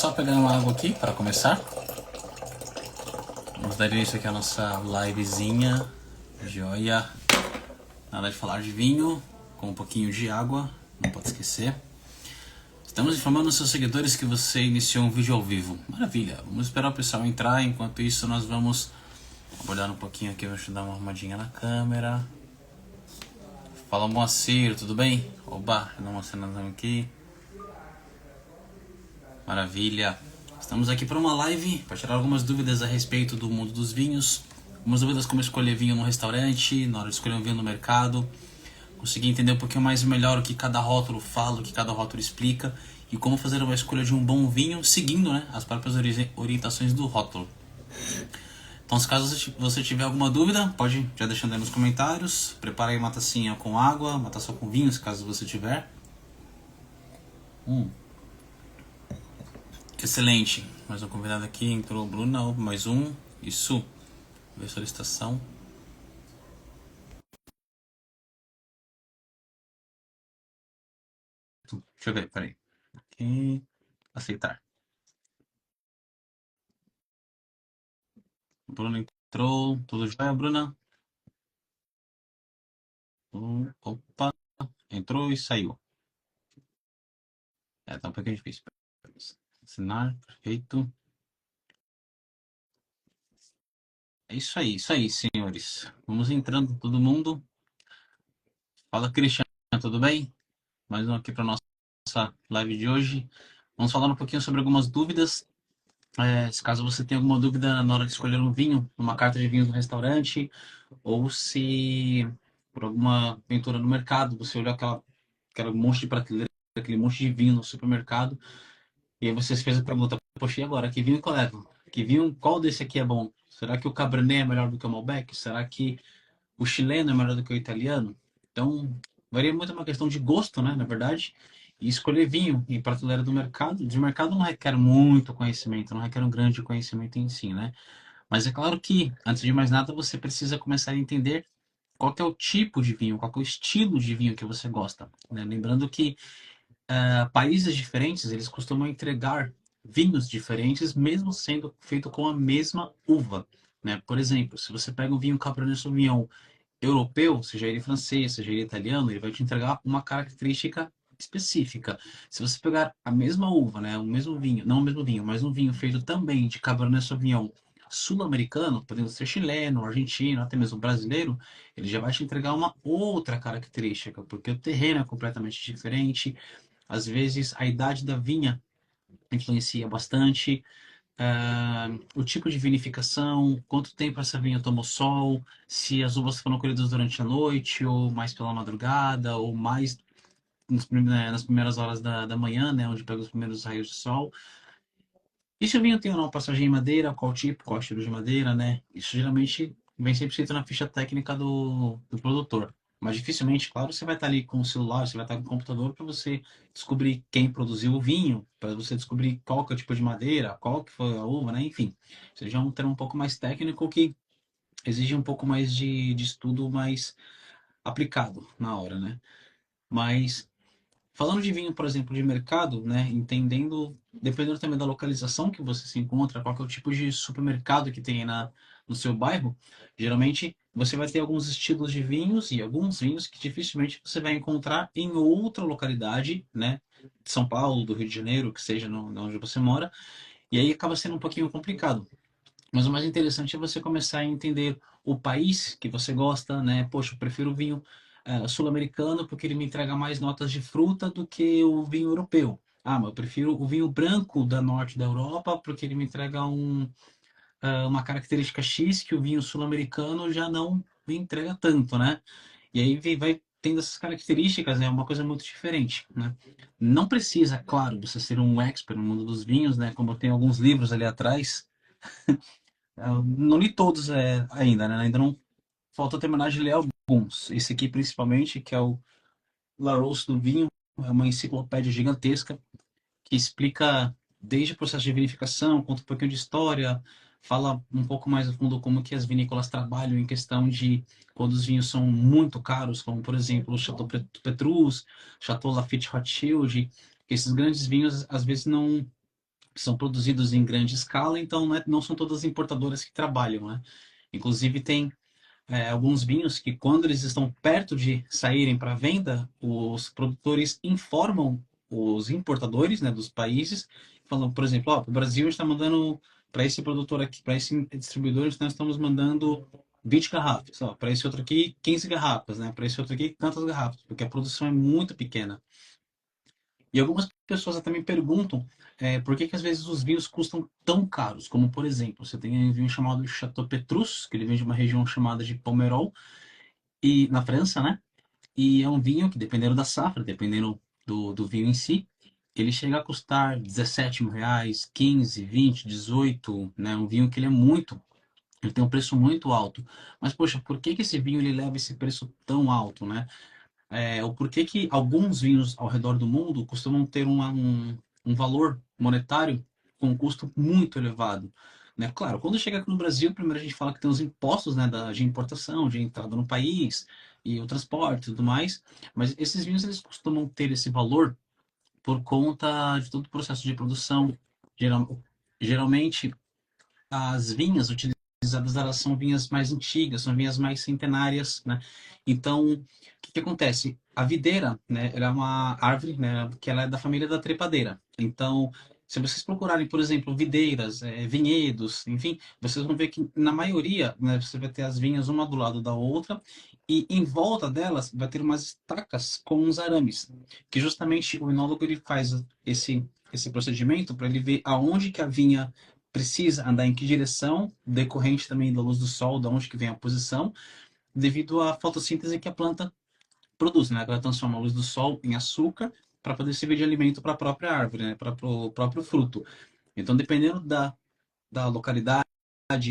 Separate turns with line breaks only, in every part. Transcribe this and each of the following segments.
só pegar uma água aqui para começar. Vamos dar início aqui à nossa livezinha. Joia. Nada de falar de vinho, com um pouquinho de água, não pode esquecer. Estamos informando os seus seguidores que você iniciou um vídeo ao vivo. Maravilha, vamos esperar o pessoal entrar. Enquanto isso, nós vamos abordar um pouquinho aqui. Vou te dar uma arrumadinha na câmera. Fala, Moacir, tudo bem? Oba, dá uma cenazão aqui. Maravilha. Estamos aqui para uma live para tirar algumas dúvidas a respeito do mundo dos vinhos. Algumas dúvidas como escolher vinho no restaurante, na hora de escolher um vinho no mercado. Conseguir entender um pouquinho mais melhor o que cada rótulo fala, o que cada rótulo explica e como fazer uma escolha de um bom vinho seguindo, né, as próprias orientações do rótulo. Então, se caso você tiver alguma dúvida, pode já deixando aí nos comentários. Prepara aí uma tacinha com água, uma taça com vinho, se caso você tiver. Excelente. Mais um convidado aqui, entrou o Bruno, mais um. Isso. Ver solicitação. Deixa eu ver, peraí. Aqui. Aceitar. Bruno entrou. Tudo jóia, Bruna? Opa. Entrou e saiu. Tá um pouquinho difícil. Assinar, perfeito. É isso aí, senhores. Vamos entrando todo mundo. Fala, Cristiano, tudo bem? Mais um aqui para nossa live de hoje. Vamos falar um pouquinho sobre algumas dúvidas. Se caso você tenha alguma dúvida na hora de escolher um vinho, uma carta de vinhos no restaurante, ou se por alguma aventura no mercado, você olhou aquela monte de prateleira, aquele monte de vinho no supermercado, e aí você fez a pergunta, poxa, e agora? Que vinho que eu levo? Que vinho, qual desse aqui é bom? Será que o Cabernet é melhor do que o Malbec? Será que o chileno é melhor do que o italiano? Então, varia muito uma questão de gosto, né, na verdade. E escolher vinho em prateleira do mercado, de mercado não requer muito conhecimento, não requer um grande conhecimento em si, né? Mas é claro que, antes de mais nada, você precisa começar a entender qual que é o tipo de vinho, qual que é o estilo de vinho que você gosta, né? Lembrando que países diferentes, eles costumam entregar vinhos diferentes, mesmo sendo feito com a mesma uva, né? Por exemplo, se você pega um vinho Cabernet Sauvignon europeu, seja ele francês, seja ele italiano, ele vai te entregar uma característica específica. Se você pegar a mesma uva, né, o mesmo vinho, não o mesmo vinho, mas um vinho feito também de Cabernet Sauvignon sul-americano, podendo ser chileno, argentino, até mesmo brasileiro, ele já vai te entregar uma outra característica, porque o terreno é completamente diferente, às vezes a idade da vinha influencia bastante, o tipo de vinificação, quanto tempo essa vinha tomou sol, se as uvas foram colhidas durante a noite, ou mais pela madrugada, ou mais nas primeiras horas da manhã, né, onde pega os primeiros raios de sol. E se o vinho tem ou não passagem em madeira, qual tipo, qual estilo de madeira, né? Isso geralmente vem sempre escrito na ficha técnica do produtor. Mas dificilmente, claro, você vai estar ali com o celular, você vai estar com o computador para você descobrir quem produziu o vinho, para você descobrir qual que é o tipo de madeira, qual que foi a uva, né? Enfim, seja um termo um pouco mais técnico que exige um pouco mais de estudo mais aplicado na hora, né? Mas falando de vinho, por exemplo, de mercado, né, entendendo, dependendo também da localização que você se encontra, qual que é o tipo de supermercado que tem aí no seu bairro, geralmente você vai ter alguns estilos de vinhos e alguns vinhos que dificilmente você vai encontrar em outra localidade, né, de São Paulo, do Rio de Janeiro, que seja onde você mora, e aí acaba sendo um pouquinho complicado. Mas o mais interessante é você começar a entender o país que você gosta, né? Poxa, eu prefiro o vinho sul-americano porque ele me entrega mais notas de fruta do que o vinho europeu. Ah, mas eu prefiro o vinho branco da norte da Europa porque ele me entrega uma característica X que o vinho sul-americano já não me entrega tanto, né? E aí vai tendo essas características, é uma coisa muito diferente, né? Não precisa, claro, você ser um expert no mundo dos vinhos, né? Como eu tenho alguns livros ali atrás, eu não li todos ainda, né? Ainda não faltou terminar de ler alguns. Esse aqui, principalmente, que é o Larousse do Vinho, é uma enciclopédia gigantesca que explica desde o processo de vinificação, conta um pouquinho de história, fala um pouco mais a fundo como que as vinícolas trabalham em questão de quando os vinhos são muito caros, como por exemplo o Chateau Petrus, Chateau Lafite Rothschild, que esses grandes vinhos às vezes não são produzidos em grande escala, então não são todas as importadoras que trabalham, né? Inclusive tem alguns vinhos que, quando eles estão perto de saírem para venda, os produtores informam os importadores, né, dos países, falam, por exemplo, ó, para o Brasil a gente está mandando para esse produtor aqui, para esse distribuidor, nós estamos mandando 20 garrafas, para esse outro aqui 15 garrafas, né, para esse outro aqui tantas garrafas, porque a produção é muito pequena. E algumas pessoas até me perguntam por que às vezes os vinhos custam tão caros, como por exemplo, você tem um vinho chamado Chateau Petrus, que ele vem de uma região chamada de Pomerol, e na França, né? E é um vinho que, dependendo da safra, dependendo do vinho em si, ele chega a custar 17 mil reais, 15, 20, 18, né? Um vinho que ele tem um preço muito alto. Mas, poxa, por que que esse vinho ele leva esse preço tão alto, né? O porquê que alguns vinhos ao redor do mundo costumam ter um valor monetário com um custo muito elevado. Né? Claro, quando chega aqui no Brasil, primeiro a gente fala que tem os impostos, né, de importação, de entrada no país, e o transporte e tudo mais, mas esses vinhos eles costumam ter esse valor por conta de todo o processo de produção. Geralmente, as vinhas utilizadas elas são vinhas mais antigas, são vinhas mais centenárias, né? Então, o que que acontece? A videira, né, ela é uma árvore, né, que ela é da família da trepadeira. Então, se vocês procurarem, por exemplo, videiras, vinhedos, enfim, vocês vão ver que na maioria, né, você vai ter as vinhas uma do lado da outra e em volta delas vai ter umas estacas com uns arames, que justamente o enólogo ele faz esse procedimento para ele ver aonde que a vinha precisa andar em que direção, decorrente também da luz do sol, da onde que vem a posição, devido à fotossíntese que a planta produz, né? Ela transforma a luz do sol em açúcar para poder servir de alimento para a própria árvore, né? Para o próprio fruto. Então, dependendo da localidade,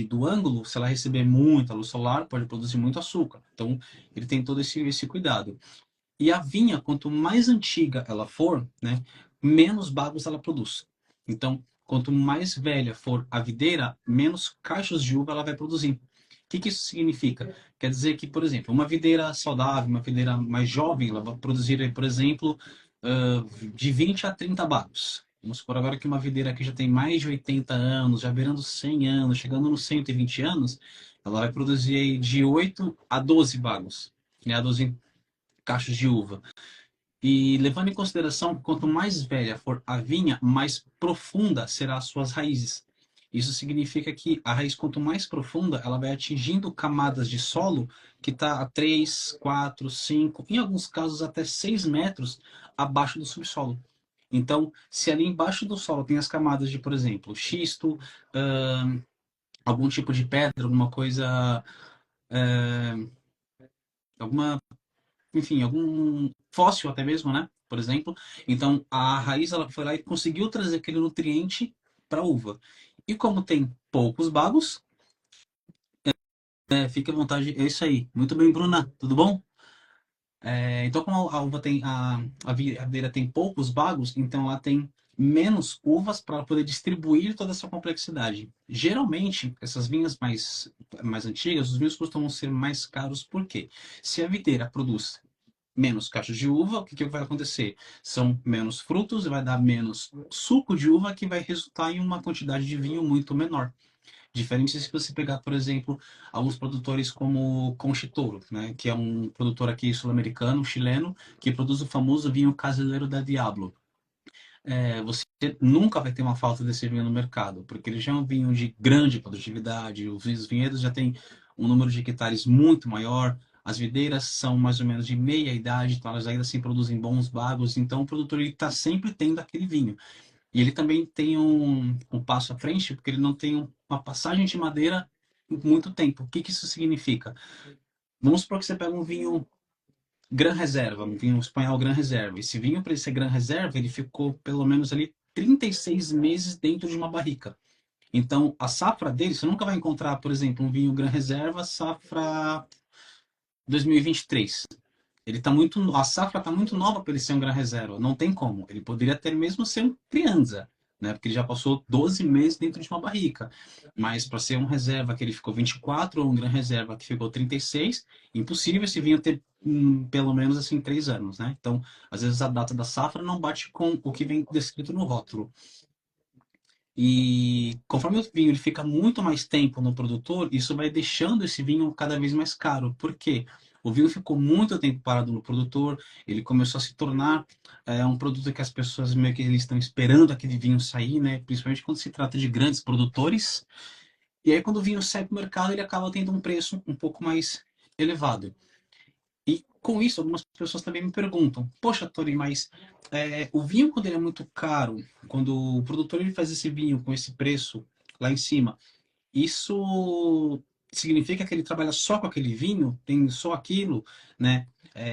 do ângulo, se ela receber muita luz solar, pode produzir muito açúcar. Então, ele tem todo esse cuidado. E a vinha, quanto mais antiga ela for, né, menos bagos ela produz. Então, quanto mais velha for a videira, menos cachos de uva ela vai produzir. O que que isso significa? Quer dizer que, por exemplo, uma videira saudável, uma videira mais jovem, ela vai produzir, por exemplo, de 20 a 30 bagos. Vamos supor agora que uma videira que já tem mais de 80 anos, já beirando 100 anos, chegando nos 120 anos, ela vai produzir aí de 8 a 12 bagos, né, a 12 cachos de uva. E levando em consideração que quanto mais velha for a vinha, mais profunda serão as suas raízes. Isso significa que a raiz, quanto mais profunda, ela vai atingindo camadas de solo que está a 3, 4, 5, em alguns casos até 6 metros abaixo do subsolo. Então, se ali embaixo do solo tem as camadas de, por exemplo, xisto, algum tipo de pedra, alguma coisa, alguma enfim, algum fóssil até mesmo, né? Por exemplo. Então, a raiz ela foi lá e conseguiu trazer aquele nutriente para a uva. E como tem poucos bagos, fique à vontade. É isso aí. Muito bem, Bruna. Tudo bom? Então, como a uva tem a videira tem poucos bagos, então ela tem menos uvas para poder distribuir toda essa complexidade. Geralmente, essas vinhas mais antigas, os vinhos costumam ser mais caros, por quê? Se a videira produz menos cachos de uva, o que, que vai acontecer? São menos frutos, vai dar menos suco de uva, que vai resultar em uma quantidade de vinho muito menor. Diferente se você pegar, por exemplo, alguns produtores como Conchitoro, né, que é um produtor aqui sul-americano, chileno, que produz o famoso vinho Caseiro da Diablo. Você nunca vai ter uma falta desse vinho no mercado, porque ele já é um vinho de grande produtividade, os vinhedos já têm um número de hectares muito maior, as videiras são mais ou menos de meia idade, então elas ainda assim produzem bons bagos, então o produtor está sempre tendo aquele vinho. E ele também tem um passo à frente, porque ele não tem uma passagem de madeira por muito tempo. O que, que isso significa? Vamos supor que você pega um vinho Gran Reserva, um vinho espanhol Gran Reserva. Esse vinho, para ele ser Gran Reserva, ele ficou pelo menos ali 36 meses dentro de uma barrica. Então, a safra dele, você nunca vai encontrar, por exemplo, um vinho Gran Reserva safra 2023. Ele tá muito, a safra está muito nova para ele ser um Gran Reserva. Não tem como. Ele poderia até mesmo ser um Crianza, né? Porque ele já passou 12 meses dentro de uma barrica. Mas para ser um reserva que ele ficou 24 ou um Gran Reserva que ficou 36, impossível esse vinho ter pelo menos assim 3 anos, né? Então, às vezes a data da safra não bate com o que vem descrito no rótulo. E conforme o vinho ele fica muito mais tempo no produtor, isso vai deixando esse vinho cada vez mais caro. Por quê? O vinho ficou muito tempo parado no produtor, ele começou a se tornar um produto que as pessoas meio que eles estão esperando aquele vinho sair, né? Principalmente quando se trata de grandes produtores. E aí quando o vinho sai para o mercado, ele acaba tendo um preço um pouco mais elevado. E com isso, algumas pessoas também me perguntam: poxa, Tori, mas o vinho, quando ele é muito caro, quando o produtor ele faz esse vinho com esse preço lá em cima, isso significa que ele trabalha só com aquele vinho? Tem só aquilo, né?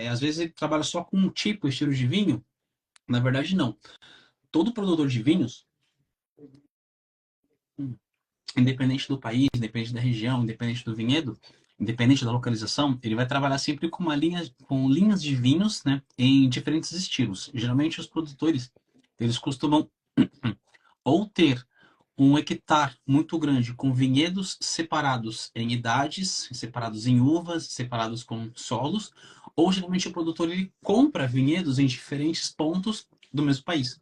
Às vezes ele trabalha só com um tipo, estilo de vinho? Na verdade, não. Todo produtor de vinhos, independente do país, independente da região, independente do vinhedo, independente da localização, ele vai trabalhar sempre com uma linha, com linhas de vinhos, né, em diferentes estilos. Geralmente os produtores, eles costumam ou ter um hectare muito grande com vinhedos separados em idades, separados em uvas, separados com solos, ou geralmente o produtor ele compra vinhedos em diferentes pontos do mesmo país.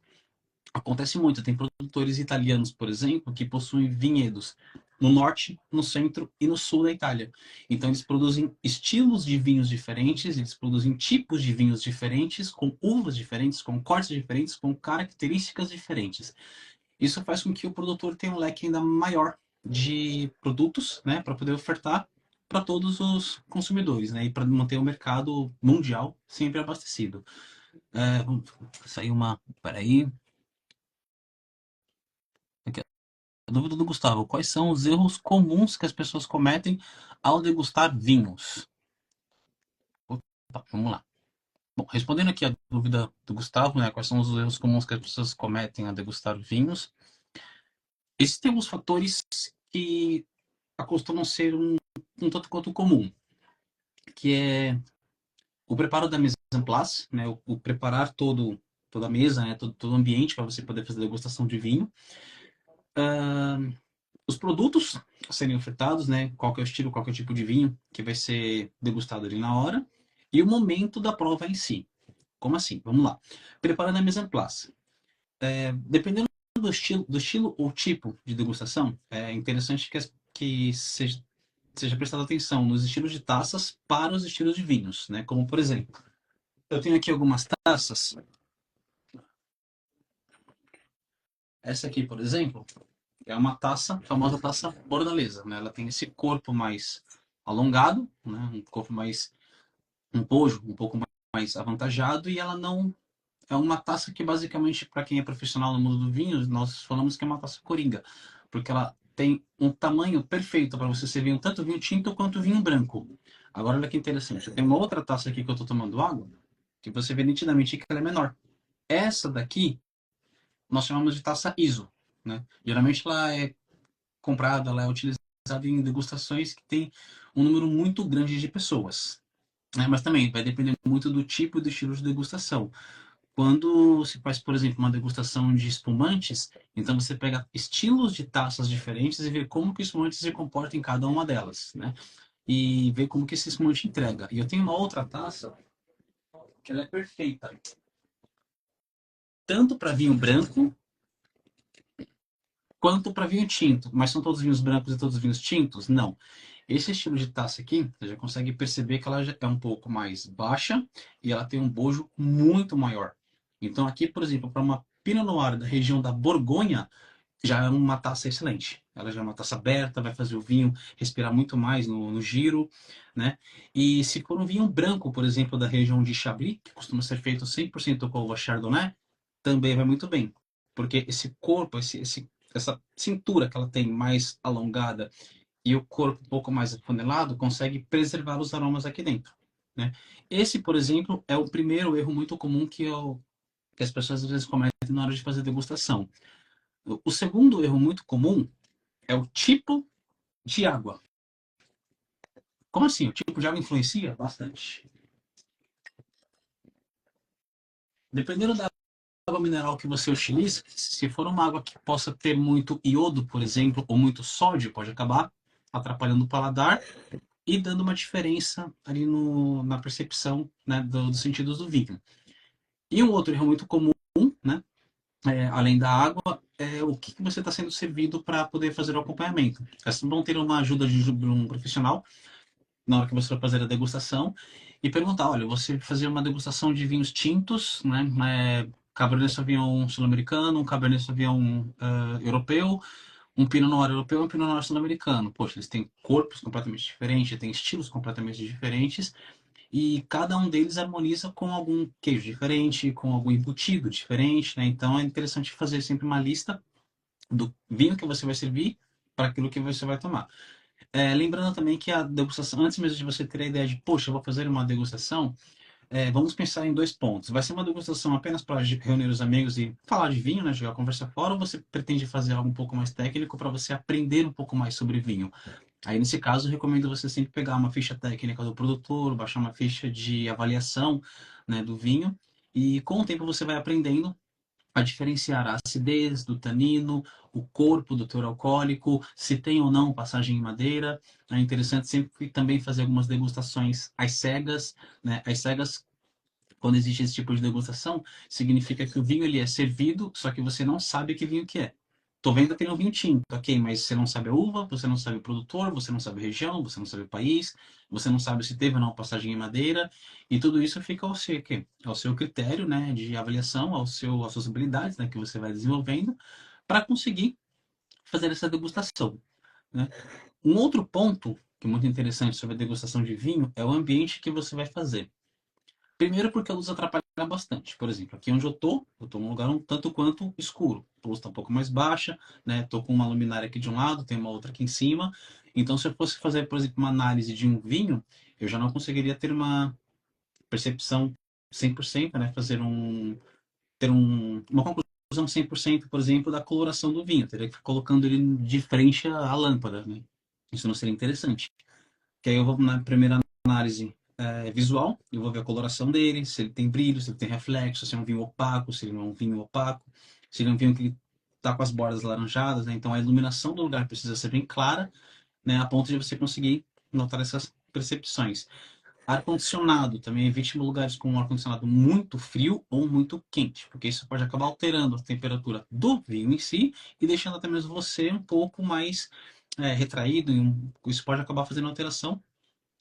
Acontece muito, tem produtores italianos, por exemplo, que possuem vinhedos no norte, no centro e no sul da Itália. Então eles produzem estilos de vinhos diferentes, eles produzem tipos de vinhos diferentes, com uvas diferentes, com cortes diferentes, com características diferentes. Isso faz com que o produtor tenha um leque ainda maior de produtos, né, para poder ofertar para todos os consumidores, né, e para manter o mercado mundial sempre abastecido. Saiu uma, peraí, aqui, a dúvida do Gustavo: quais são os erros comuns que as pessoas cometem ao degustar vinhos? Opa, vamos lá. Bom, respondendo aqui a dúvida do Gustavo, né, quais são os erros comuns que as pessoas cometem ao degustar vinhos? Existem alguns fatores que acostumam ser um tanto quanto comum, que é o preparo da mise en place, né, o preparar toda a mesa, né, todo o ambiente para você poder fazer degustação de vinho. Os produtos a serem ofertados, né, qual que é o estilo, qual que é o tipo de vinho que vai ser degustado ali na hora, e o momento da prova em si. Como assim? Vamos lá. Preparando a mise en place. Dependendo do estilo ou tipo de degustação, é interessante que seja prestado atenção nos estilos de taças para os estilos de vinhos, né? Como, por exemplo, eu tenho aqui algumas taças. Essa aqui, por exemplo, é uma taça, a famosa taça bordalesa, né? Ela tem esse corpo mais alongado, né? Um corpo mais, um bojo um pouco mais avantajado, e ela não é uma taça que basicamente, para quem é profissional no mundo do vinho, nós falamos que é uma taça coringa, porque ela tem um tamanho perfeito para você servir tanto vinho tinto quanto vinho branco. Agora, olha que interessante, tem uma outra taça aqui que eu estou tomando água, que você vê nitidamente que ela é menor. Essa daqui, nós chamamos de taça ISO, né? Geralmente ela é comprada, ela é utilizada em degustações que tem um número muito grande de pessoas, né? Mas também vai depender muito do tipo e do estilo de degustação. Quando se faz, por exemplo, uma degustação de espumantes, então você pega estilos de taças diferentes e vê como que o espumante se comporta em cada uma delas, né? E vê como que esse espumante entrega. E eu tenho uma outra taça que ela é perfeita, tanto para vinho branco quanto para vinho tinto. Mas são todos vinhos brancos e todos vinhos tintos? Não. Esse estilo de taça aqui, você já consegue perceber que ela já é um pouco mais baixa e ela tem um bojo muito maior. Então aqui, por exemplo, para uma Pinot Noir da região da Borgonha, já é uma taça excelente. Ela já é uma taça aberta, vai fazer o vinho respirar muito mais no giro, né? E se for um vinho branco, por exemplo, da região de Chablis, que costuma ser feito 100% com uva Chardonnay, também vai muito bem. Porque esse corpo, essa cintura que ela tem mais alongada e o corpo um pouco mais afunilado, consegue preservar os aromas aqui dentro, né? Esse, por exemplo, é o primeiro erro muito comum que as pessoas às vezes cometem na hora de fazer degustação. O segundo erro muito comum é o tipo de água. Como assim? O tipo de água influencia? Bastante. Dependendo da água mineral que você utiliza, se for uma água que possa ter muito iodo, por exemplo, ou muito sódio, pode acabar atrapalhando o paladar e dando uma diferença ali na percepção, né, dos sentidos do vinho. E um outro erro muito comum, né, além da água, o que que você está sendo servido para poder fazer o acompanhamento. É sempre bom ter uma ajuda de um profissional na hora que você vai fazer a degustação e perguntar, olha, você fazer uma degustação de vinhos tintos, né? Cabernet Sauvignon sul-americano, um Cabernet Sauvignon europeu, um Pinot Noir europeu e um Pinot Noir sul-americano. Poxa, eles têm corpos completamente diferentes, têm estilos completamente diferentes e cada um deles harmoniza com algum queijo diferente, com algum embutido diferente, né? Então é interessante fazer sempre uma lista do vinho que você vai servir para aquilo que você vai tomar. Lembrando também que a degustação, antes mesmo de você ter a ideia de, poxa, eu vou fazer uma degustação, vamos pensar em dois pontos. Vai ser uma degustação apenas para reunir os amigos e falar de vinho, né, jogar a conversa fora, ou você pretende fazer algo um pouco mais técnico para você aprender um pouco mais sobre vinho? Aí, nesse caso, eu recomendo você sempre pegar uma ficha técnica do produtor, baixar uma ficha de avaliação, né, do vinho, e com o tempo você vai aprendendo a diferenciar a acidez do tanino, o corpo do teor alcoólico, se tem ou não passagem em madeira. É interessante sempre também fazer algumas degustações às cegas, né? Às cegas, quando existe esse tipo de degustação, significa que o vinho ele é servido, só que você não sabe que vinho que é. Tô vendo que tem um vinho tinto, ok, mas você não sabe a uva, você não sabe o produtor, você não sabe a região, você não sabe o país, você não sabe se teve ou não passagem em madeira, e tudo isso fica ao seu critério, né, de avaliação, às suas habilidades, né, que você vai desenvolvendo, para conseguir fazer essa degustação, né? Um outro ponto que é muito interessante sobre a degustação de vinho é o ambiente que você vai fazer. Primeiro porque a luz atrapalha bastante. Por exemplo, aqui onde eu tô num lugar um tanto quanto escuro. A luz está um pouco mais baixa, né? Tô com uma luminária aqui de um lado, tem uma outra aqui em cima. Então, se eu fosse fazer, por exemplo, uma análise de um vinho, eu já não conseguiria ter uma percepção 100%, né? Uma conclusão 100%, por exemplo, da coloração do vinho. Eu teria que ficar colocando ele de frente à lâmpada, né? Isso não seria interessante. Que aí eu vou na primeira análise visual, eu vou ver a coloração dele, se ele tem brilho, se ele tem reflexo, se é um vinho opaco, se ele não é um vinho opaco, se ele é um vinho que está com as bordas laranjadas, né? Então a iluminação do lugar precisa ser bem clara, né? A ponto de você conseguir notar essas percepções. Ar-condicionado, também evite lugares com um ar-condicionado muito frio ou muito quente, porque isso pode acabar alterando a temperatura do vinho em si e deixando até mesmo você um pouco mais retraído, isso pode acabar fazendo alteração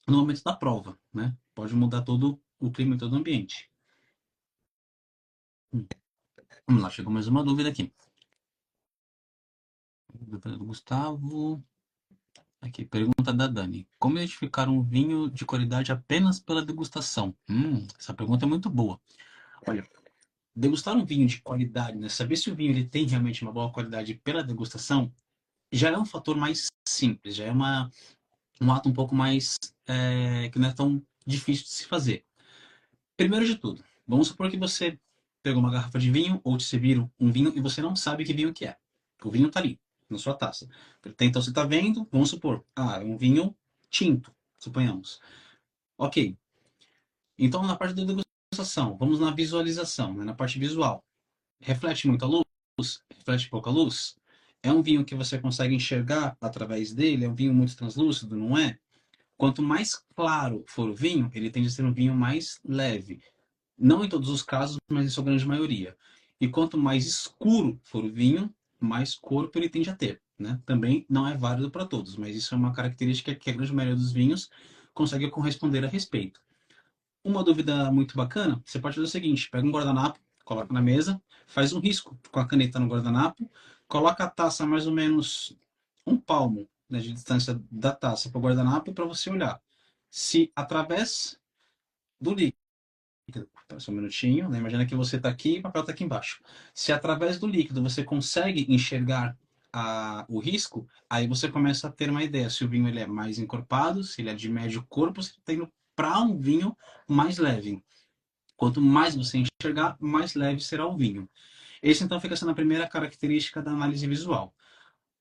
no momento da prova, né? Pode mudar todo o clima e todo o ambiente. Vamos lá, chegou mais uma dúvida aqui. Dúvida do Gustavo. Aqui, pergunta da Dani. Como identificar um vinho de qualidade apenas pela degustação? Essa pergunta é muito boa. Olha, degustar um vinho de qualidade, né? Saber se o vinho ele tem realmente uma boa qualidade pela degustação, já é um fator mais simples, já é um ato um pouco mais que não é tão difícil de se fazer. Primeiro de tudo, vamos supor que você pegou uma garrafa de vinho ou te serviram um vinho e você não sabe que vinho que é. O vinho está ali, na sua taça. Então você está vendo, vamos supor, é um vinho tinto, suponhamos. Ok. Então na parte da degustação, vamos na visualização, né, na parte visual. Reflete muita luz? Reflete pouca luz? É um vinho que você consegue enxergar através dele? É um vinho muito translúcido, não é? Quanto mais claro for o vinho, ele tende a ser um vinho mais leve. Não em todos os casos, mas em sua grande maioria. E quanto mais escuro for o vinho, mais corpo ele tende a ter, né? Também não é válido para todos, mas isso é uma característica que a grande maioria dos vinhos consegue corresponder a respeito. Uma dúvida muito bacana, você pode fazer o seguinte, pega um guardanapo, coloca na mesa, faz um risco com a caneta no guardanapo, coloca a taça a mais ou menos um palmo, né, de distância da taça para o guardanapo para você olhar se através do líquido. Só um minutinho, né? Imagina que você está aqui e o papel está aqui embaixo. Se através do líquido você consegue enxergar o risco, aí você começa a ter uma ideia se o vinho ele é mais encorpado, se ele é de médio corpo, se ele está indo para um vinho mais leve. Quanto mais você enxergar, mais leve será o vinho. Esse então fica sendo a primeira característica da análise visual.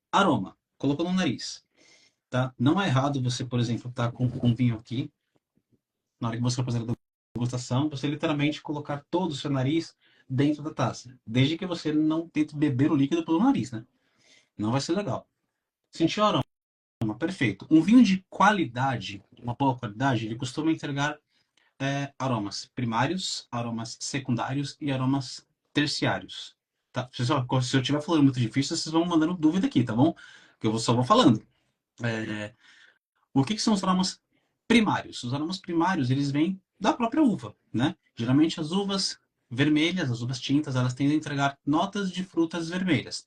Aroma, colocou no nariz. Tá? Não é errado você, por exemplo, estar com um vinho aqui, na hora que você for fazer a degustação, você literalmente colocar todo o seu nariz dentro da taça. Desde que você não tente beber o líquido pelo nariz, né? Não vai ser legal. Sentiu o aroma? Perfeito. Um vinho de qualidade, uma boa qualidade, ele costuma entregar aromas primários, aromas secundários e aromas terciários. tá? Se eu estiver falando muito difícil, vocês vão mandando dúvida aqui, tá bom? Que eu só vou falando. É, o que são os aromas primários? Os aromas primários, eles vêm da própria uva, né? Geralmente as uvas vermelhas, as uvas tintas, elas tendem a entregar notas de frutas vermelhas.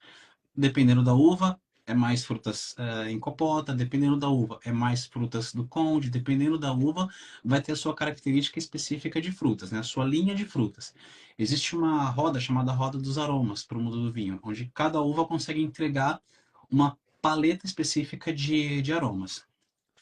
Dependendo da uva, é mais frutas em compota, dependendo da uva, é mais frutas do conde, dependendo da uva, vai ter a sua característica específica de frutas, né? A sua linha de frutas. Existe uma roda chamada roda dos aromas para o mundo do vinho, onde cada uva consegue entregar uma paleta específica de aromas.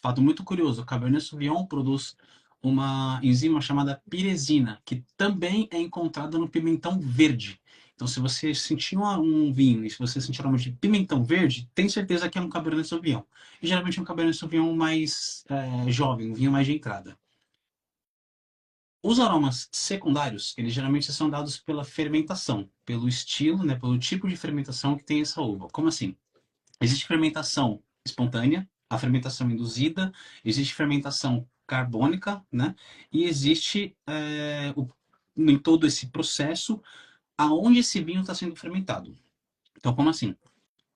Fato muito curioso, o Cabernet Sauvignon produz uma enzima chamada piresina, que também é encontrada no pimentão verde. Então, se você sentir um vinho e se você sentir aroma de pimentão verde, tem certeza que é um Cabernet Sauvignon. E geralmente é um Cabernet Sauvignon mais jovem, um vinho mais de entrada. Os aromas secundários, eles geralmente são dados pela fermentação, pelo estilo, né, pelo tipo de fermentação que tem essa uva. Como assim? Existe fermentação espontânea, a fermentação induzida, existe fermentação carbônica, né? E existe em todo esse processo aonde esse vinho está sendo fermentado. Então, como assim?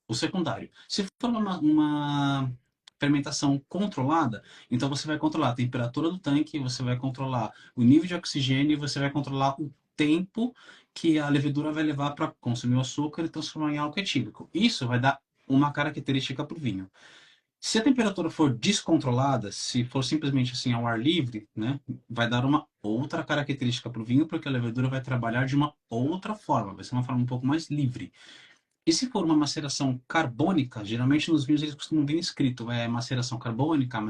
O secundário. Se for uma fermentação controlada, então você vai controlar a temperatura do tanque, você vai controlar o nível de oxigênio e você vai controlar o tempo que a levedura vai levar para consumir o açúcar e transformar em álcool etílico. Isso vai dar uma característica para o vinho. Se a temperatura for descontrolada, se for simplesmente assim ao ar livre, né, vai dar uma outra característica para o vinho, porque a levedura vai trabalhar de uma outra forma, vai ser uma forma um pouco mais livre. E se for uma maceração carbônica, geralmente nos vinhos eles costumam vir escrito maceração carbônica.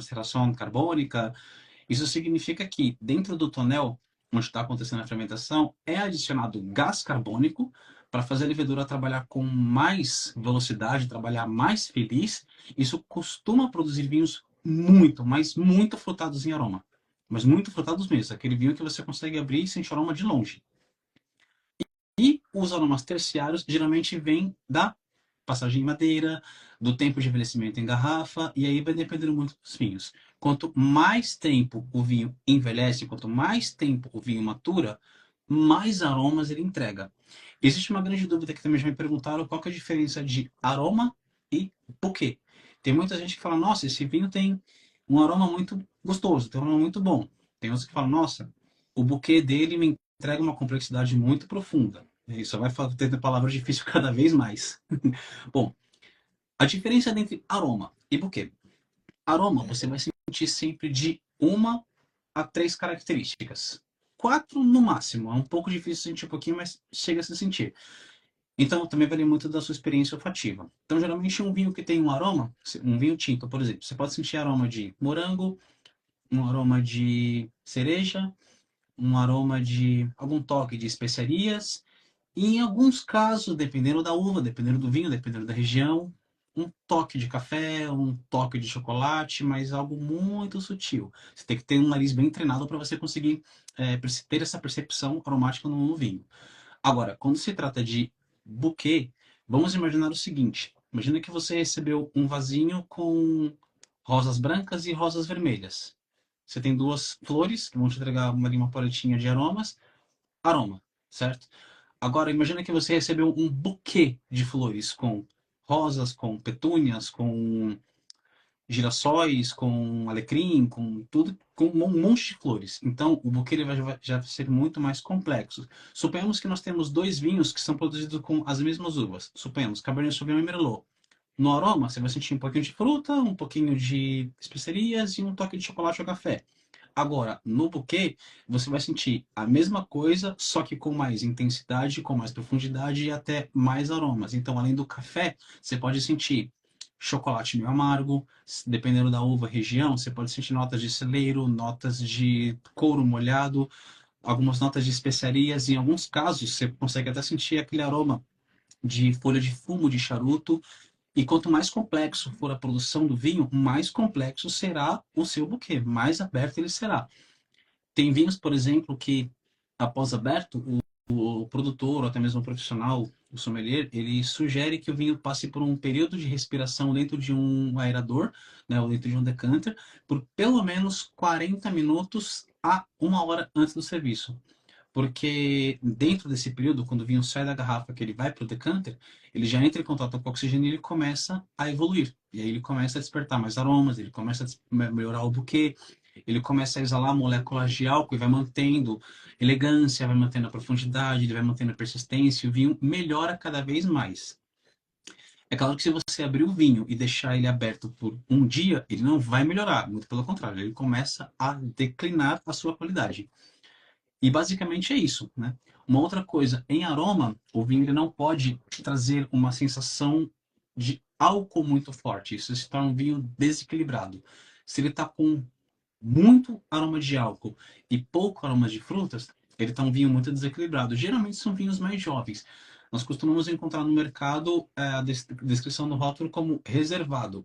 Isso significa que dentro do tonel, onde está acontecendo a fermentação, é adicionado gás carbônico para fazer a levedura trabalhar com mais velocidade, trabalhar mais feliz. Isso costuma produzir vinhos muito, mas muito frutados em aroma. Mas muito frutados mesmo. Aquele vinho que você consegue abrir e sentir aroma de longe. E os aromas terciários geralmente vêm da passagem em madeira, do tempo de envelhecimento em garrafa, e aí vai dependendo muito dos vinhos. Quanto mais tempo o vinho envelhece, quanto mais tempo o vinho matura, mais aromas ele entrega. Existe uma grande dúvida que também já me perguntaram qual que é a diferença de aroma e buquê. Tem muita gente que fala, nossa, esse vinho tem um aroma muito gostoso, tem um aroma muito bom. Tem outros que falam, nossa, o buquê dele me entrega uma complexidade muito profunda. E só vai ter palavras difíceis cada vez mais. Bom, a diferença entre aroma e buquê. Aroma você vai sentir sempre de uma a três características. Quatro no máximo. É um pouco difícil sentir um pouquinho, mas chega a se sentir. Então, também varia muito da sua experiência olfativa. Então, geralmente, um vinho que tem um aroma, um vinho tinto, por exemplo, você pode sentir aroma de morango, um aroma de cereja, um aroma de algum toque de especiarias. E em alguns casos, dependendo da uva, dependendo do vinho, dependendo da região, um toque de café, um toque de chocolate, mas algo muito sutil. Você tem que ter um nariz bem treinado para você conseguir ter essa percepção aromática no vinho. Agora, quando se trata de buquê, vamos imaginar o seguinte: imagina que você recebeu um vasinho com rosas brancas e rosas vermelhas. Você tem duas flores que vão te entregar uma paletinha de aromas, aroma, certo? Agora, imagina que você recebeu um buquê de flores com rosas, com petúnias, com girassóis, com alecrim, com tudo, com um monte de flores. Então, o buquê ele vai já ser muito mais complexo. Suponhamos que nós temos dois vinhos que são produzidos com as mesmas uvas. Suponhamos Cabernet Sauvignon e Merlot. No aroma, você vai sentir um pouquinho de fruta, um pouquinho de especiarias e um toque de chocolate ou café. Agora, no buquê, você vai sentir a mesma coisa, só que com mais intensidade, com mais profundidade e até mais aromas. Então, além do café, você pode sentir chocolate meio amargo, dependendo da uva, região, você pode sentir notas de celeiro, notas de couro molhado, algumas notas de especiarias. Em alguns casos, você consegue até sentir aquele aroma de folha de fumo de charuto. E quanto mais complexo for a produção do vinho, mais complexo será o seu buquê, mais aberto ele será. Tem vinhos, por exemplo, que após aberto, o produtor, ou até mesmo o profissional, o sommelier, ele sugere que o vinho passe por um período de respiração dentro de um aerador, né, ou dentro de um decanter, por pelo menos 40 minutos a uma hora antes do serviço. Porque dentro desse período, quando o vinho sai da garrafa, que ele vai para o decanter, ele já entra em contato com o oxigênio e ele começa a evoluir. E aí ele começa a despertar mais aromas, ele começa a melhorar o buquê, ele começa a exalar moléculas de álcool e vai mantendo elegância, vai mantendo a profundidade, ele vai mantendo a persistência, e o vinho melhora cada vez mais. É claro que se você abrir o vinho e deixar ele aberto por um dia, ele não vai melhorar, muito pelo contrário, ele começa a declinar a sua qualidade. E basicamente é isso, né? Uma outra coisa, em aroma, o vinho ele não pode trazer uma sensação de álcool muito forte. Isso se torna um vinho desequilibrado. Se ele está com muito aroma de álcool e pouco aroma de frutas, ele está um vinho muito desequilibrado. Geralmente são vinhos mais jovens. Nós costumamos encontrar no mercado a descrição do rótulo como reservado.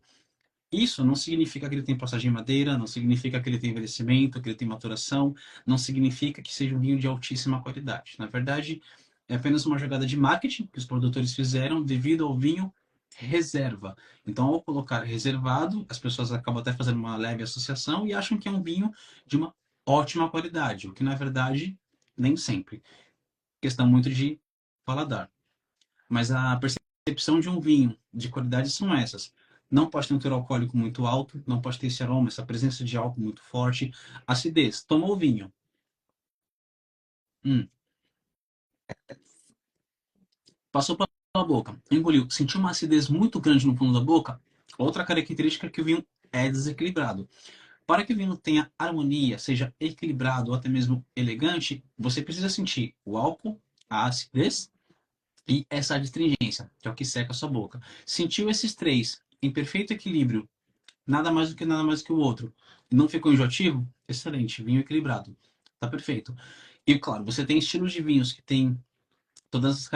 Isso não significa que ele tem passagem de madeira, não significa que ele tem envelhecimento, que ele tem maturação, não significa que seja um vinho de altíssima qualidade. Na verdade, é apenas uma jogada de marketing que os produtores fizeram devido ao vinho reserva. Então, ao colocar reservado, as pessoas acabam até fazendo uma leve associação e acham que é um vinho de uma ótima qualidade, o que na verdade nem sempre. Questão muito de paladar. Mas a percepção de um vinho de qualidade são essas. Não pode ter um teor alcoólico muito alto, não pode ter esse aroma, essa presença de álcool muito forte. Acidez. Tomou o vinho. Hum, Passou pela boca. Engoliu. Sentiu uma acidez muito grande no fundo da boca. Outra característica é que o vinho é desequilibrado. Para que o vinho tenha harmonia, seja equilibrado ou até mesmo elegante, você precisa sentir o álcool, a acidez e essa adstringência, que é o que seca a sua boca. Sentiu esses três em perfeito equilíbrio, nada mais que o outro, não ficou enjoativo? Excelente, vinho equilibrado. Tá perfeito. E claro, você tem estilos de vinhos que tem todas as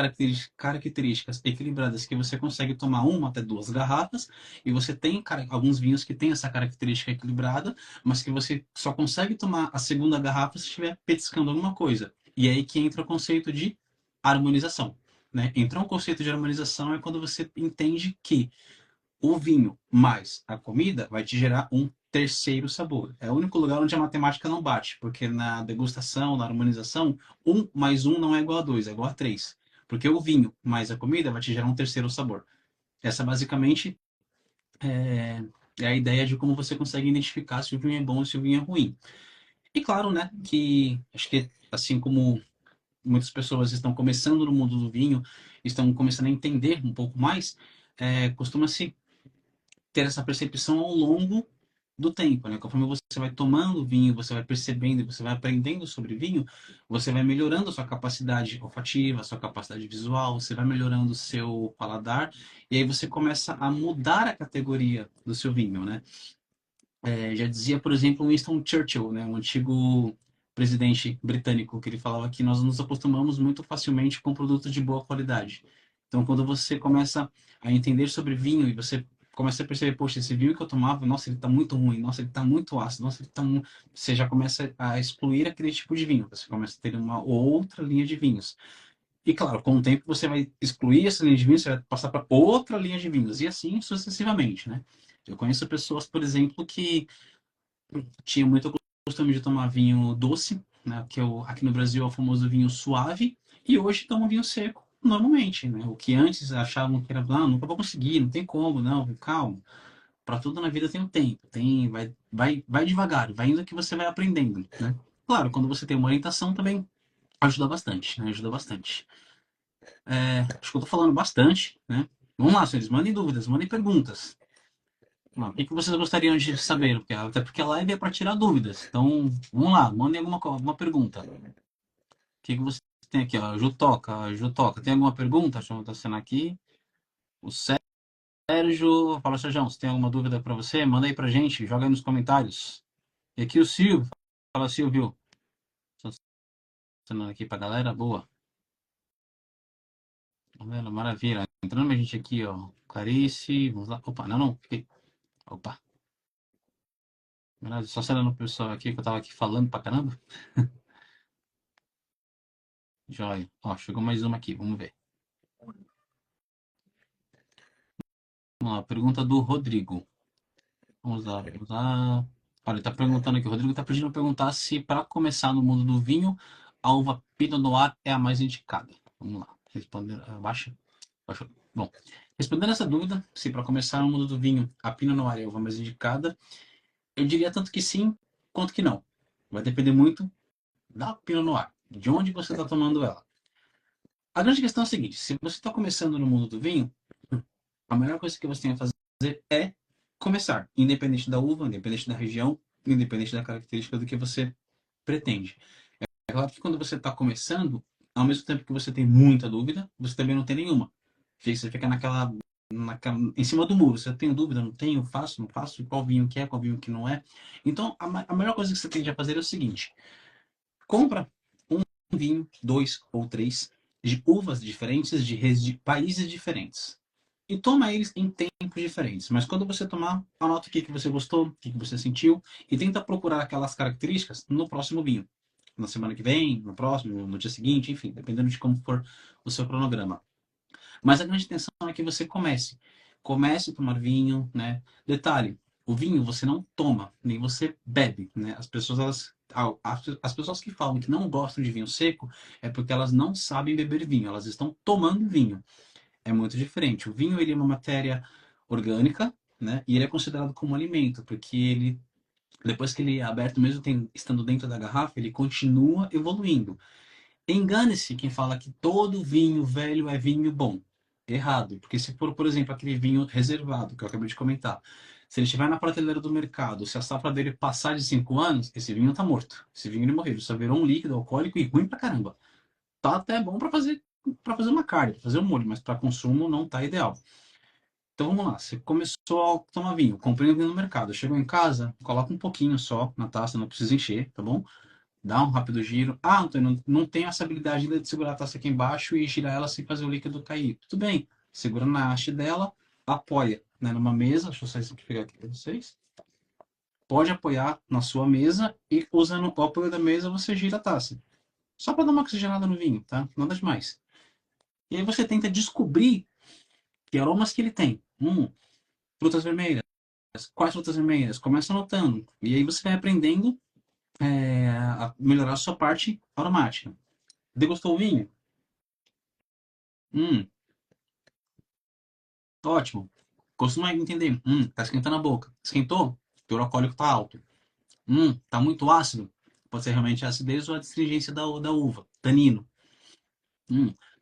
características equilibradas que você consegue tomar uma até duas garrafas, e você tem alguns vinhos que têm essa característica equilibrada, mas que você só consegue tomar a segunda garrafa se estiver petiscando alguma coisa. E é aí que entra o conceito de harmonização. Né? Entrar um conceito de harmonização é quando você entende que o vinho mais a comida vai te gerar um terceiro sabor. É o único lugar onde a matemática não bate, porque na degustação, na harmonização, um mais um não é igual a dois, é igual a três. Porque o vinho mais a comida vai te gerar um terceiro sabor. Essa basicamente é, é a ideia de como você consegue identificar se o vinho é bom ou se o vinho é ruim. E claro, né, que acho que assim como muitas pessoas estão começando no mundo do vinho, estão começando a entender um pouco mais, costuma-se ter essa percepção ao longo do tempo, né? Conforme você vai tomando vinho, você vai percebendo e você vai aprendendo sobre vinho, você vai melhorando a sua capacidade olfativa, a sua capacidade visual, você vai melhorando o seu paladar, e aí você começa a mudar a categoria do seu vinho, né? Já dizia, por exemplo, Winston Churchill, né? Um antigo presidente britânico, que ele falava que nós nos acostumamos muito facilmente com produtos de boa qualidade. Então, quando você começa a entender sobre vinho e você começa a perceber, poxa, esse vinho que eu tomava, nossa, ele está muito ruim, nossa, ele está muito ácido, nossa, ele está muito... Você já começa a excluir aquele tipo de vinho, você começa a ter uma outra linha de vinhos. E claro, com o tempo você vai excluir essa linha de vinhos, você vai passar para outra linha de vinhos, e assim sucessivamente, né? Eu conheço pessoas, por exemplo, que tinham muito costume de tomar vinho doce, né? Que aqui no Brasil é o famoso vinho suave, e hoje tomam vinho seco normalmente, né? O que antes achavam que era, não, nunca vou conseguir, não tem como, não, calma. Para tudo na vida tem um tempo, vai devagar, vai indo que você vai aprendendo, né? Claro, quando você tem uma orientação também ajuda bastante, né? Ajuda bastante. Acho que eu tô falando bastante, né? Vamos lá, senhores, mandem dúvidas, mandem perguntas. O que vocês gostariam de saber? Até porque a live é para tirar dúvidas. Então, vamos lá, mandem alguma pergunta. O que vocês têm aqui? Ó, Jutoca, Jutoca, tem alguma pergunta? Deixa eu estar aqui. O Sérgio, fala, Sérgio, se tem alguma dúvida para você, manda aí pra gente, joga aí nos comentários. E aqui o Silvio, fala, Silvio. Estou ensinando aqui pra galera, boa. Tá vendo? Maravilha. Entrando a gente aqui, ó. Clarice, vamos lá. Opa, não. Opa. Só sendo o pessoal aqui que eu tava aqui falando pra caramba. Joia. Ó, chegou mais uma aqui, vamos ver. Vamos lá, pergunta do Rodrigo. Vamos lá, vamos lá. Olha, ele tá perguntando aqui, o Rodrigo tá pedindo perguntar se para começar no mundo do vinho, a uva Pinot Noir é a mais indicada? Vamos lá. Respondendo, Bom, respondendo essa dúvida, se para começar no mundo do vinho a Pinot Noir é a uva mais indicada, eu diria tanto que sim, quanto que não. Vai depender muito da Pinot Noir, de onde você está tomando ela. A grande questão é a seguinte: se você está começando no mundo do vinho, a melhor coisa que você tem a fazer é começar, independente da uva, independente da região, independente da característica do que você pretende. É claro que quando você está começando, ao mesmo tempo que você tem muita dúvida, você também não tem nenhuma. Você fica em cima do muro. Você tem dúvida, não tenho, faço, não faço, qual vinho que é, qual vinho que não é. Então, a melhor coisa que você tende a fazer é o seguinte: compra um vinho, dois ou três, de uvas diferentes, de países diferentes. E toma eles em tempos diferentes. Mas quando você tomar, anota o que você gostou, o que você sentiu, e tenta procurar aquelas características no próximo vinho. Na semana que vem, no próximo, no dia seguinte, enfim, dependendo de como for o seu cronograma. Mas a grande intenção é que você comece. Comece a tomar vinho, né? Detalhe, o vinho você não toma, nem você bebe, né? As pessoas que falam que não gostam de vinho seco é porque elas não sabem beber vinho, elas estão tomando vinho. É muito diferente. O vinho ele é uma matéria orgânica, né? E ele é considerado como alimento, porque ele depois que ele é aberto, mesmo estando dentro da garrafa, ele continua evoluindo. Engane-se quem fala que todo vinho velho é vinho bom. Errado, porque se for, por exemplo, aquele vinho reservado, que eu acabei de comentar, se ele estiver na prateleira do mercado, se a safra dele passar de 5 anos, esse vinho tá morto. Esse vinho ele morreu, ele só virou um líquido alcoólico e ruim pra caramba. Tá até bom para fazer uma carne, pra fazer um molho, mas para consumo não tá ideal. Então vamos lá, você começou a tomar vinho, comprei um vinho no mercado, chegou em casa, coloca um pouquinho só na taça, não precisa encher, tá bom? Dá um rápido giro. Ah, Antônio, não tenho essa habilidade ainda de segurar a taça aqui embaixo e girar ela sem fazer o líquido cair. Tudo bem, segura na haste dela, apoia, né, numa mesa, deixa eu só simplificar aqui para vocês. Pode apoiar na sua mesa e usando o apoio da mesa você gira a taça. Só para dar uma oxigenada no vinho, tá? Nada demais. E aí você tenta descobrir que aromas que ele tem. Frutas vermelhas. Quais frutas vermelhas? Começa anotando. E aí você vai aprendendo a melhorar a sua parte aromática. Degustou o vinho? Hum, ótimo. Costuma entender. Tá esquentando a boca. Esquentou? O teor alcoólico tá alto. Tá muito ácido? Pode ser realmente a acidez ou a astringência da uva. Tanino.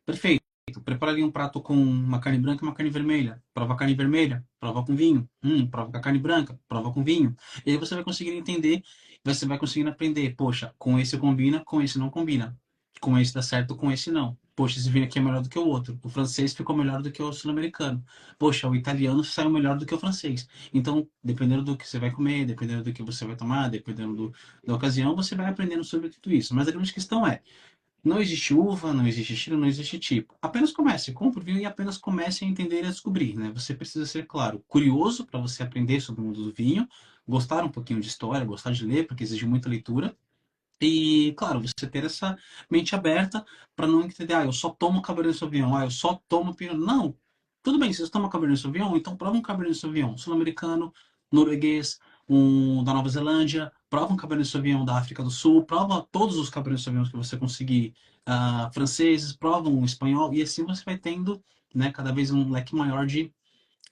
Perfeito. Prepara ali um prato com uma carne branca e uma carne vermelha. Prova a carne vermelha, prova com vinho. Prova com a carne branca, prova com vinho. E aí você vai conseguir entender, você vai conseguindo aprender. Poxa, com esse combina, com esse não combina. Com esse dá certo, com esse não. Poxa, esse vinho aqui é melhor do que o outro. O francês ficou melhor do que o sul-americano. Poxa, o italiano saiu melhor do que o francês. Então, dependendo do que você vai comer, dependendo do que você vai tomar, dependendo da ocasião, você vai aprendendo sobre tudo isso. Mas a grande questão é, não existe uva, não existe estilo, não existe tipo. Apenas comece, compre o vinho e apenas comece a entender e a descobrir, né? Você precisa ser, claro, curioso para você aprender sobre o mundo do vinho, gostar um pouquinho de história, gostar de ler, porque exige muita leitura. E, claro, você ter essa mente aberta para não entender, eu só tomo Cabernet Sauvignon, eu só tomo Pinot. Não. Tudo bem, se você toma Cabernet Sauvignon, então prova um Cabernet Sauvignon sul-americano, norueguês, um da Nova Zelândia, prova um Cabernet Sauvignon da África do Sul, prova todos os Cabernet Sauvignons que você conseguir, franceses, prova um espanhol, e assim você vai tendo, né, cada vez um leque maior de,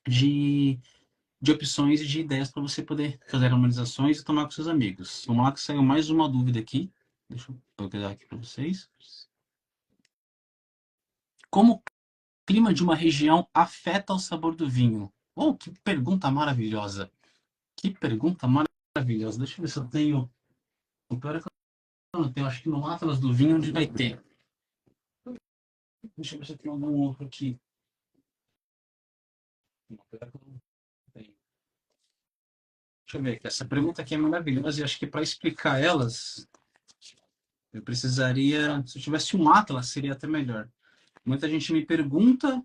de opções e de ideias para você poder fazer harmonizações e tomar com seus amigos. Vamos lá que saiu mais uma dúvida aqui. Deixa eu pegar aqui para vocês. Como o clima de uma região afeta o sabor do vinho? Oh, que pergunta maravilhosa. Que pergunta maravilhosa. Deixa eu ver se eu tenho. O pior é que eu não tenho. Acho que no Atlas do Vinho onde vai ter. Deixa eu ver se eu tenho algum outro aqui. Não, pior é que eu não tenho. Deixa eu ver aqui. Essa pergunta aqui é maravilhosa e acho que para explicar elas, eu precisaria. Se eu tivesse um Atlas, seria até melhor. Muita gente me pergunta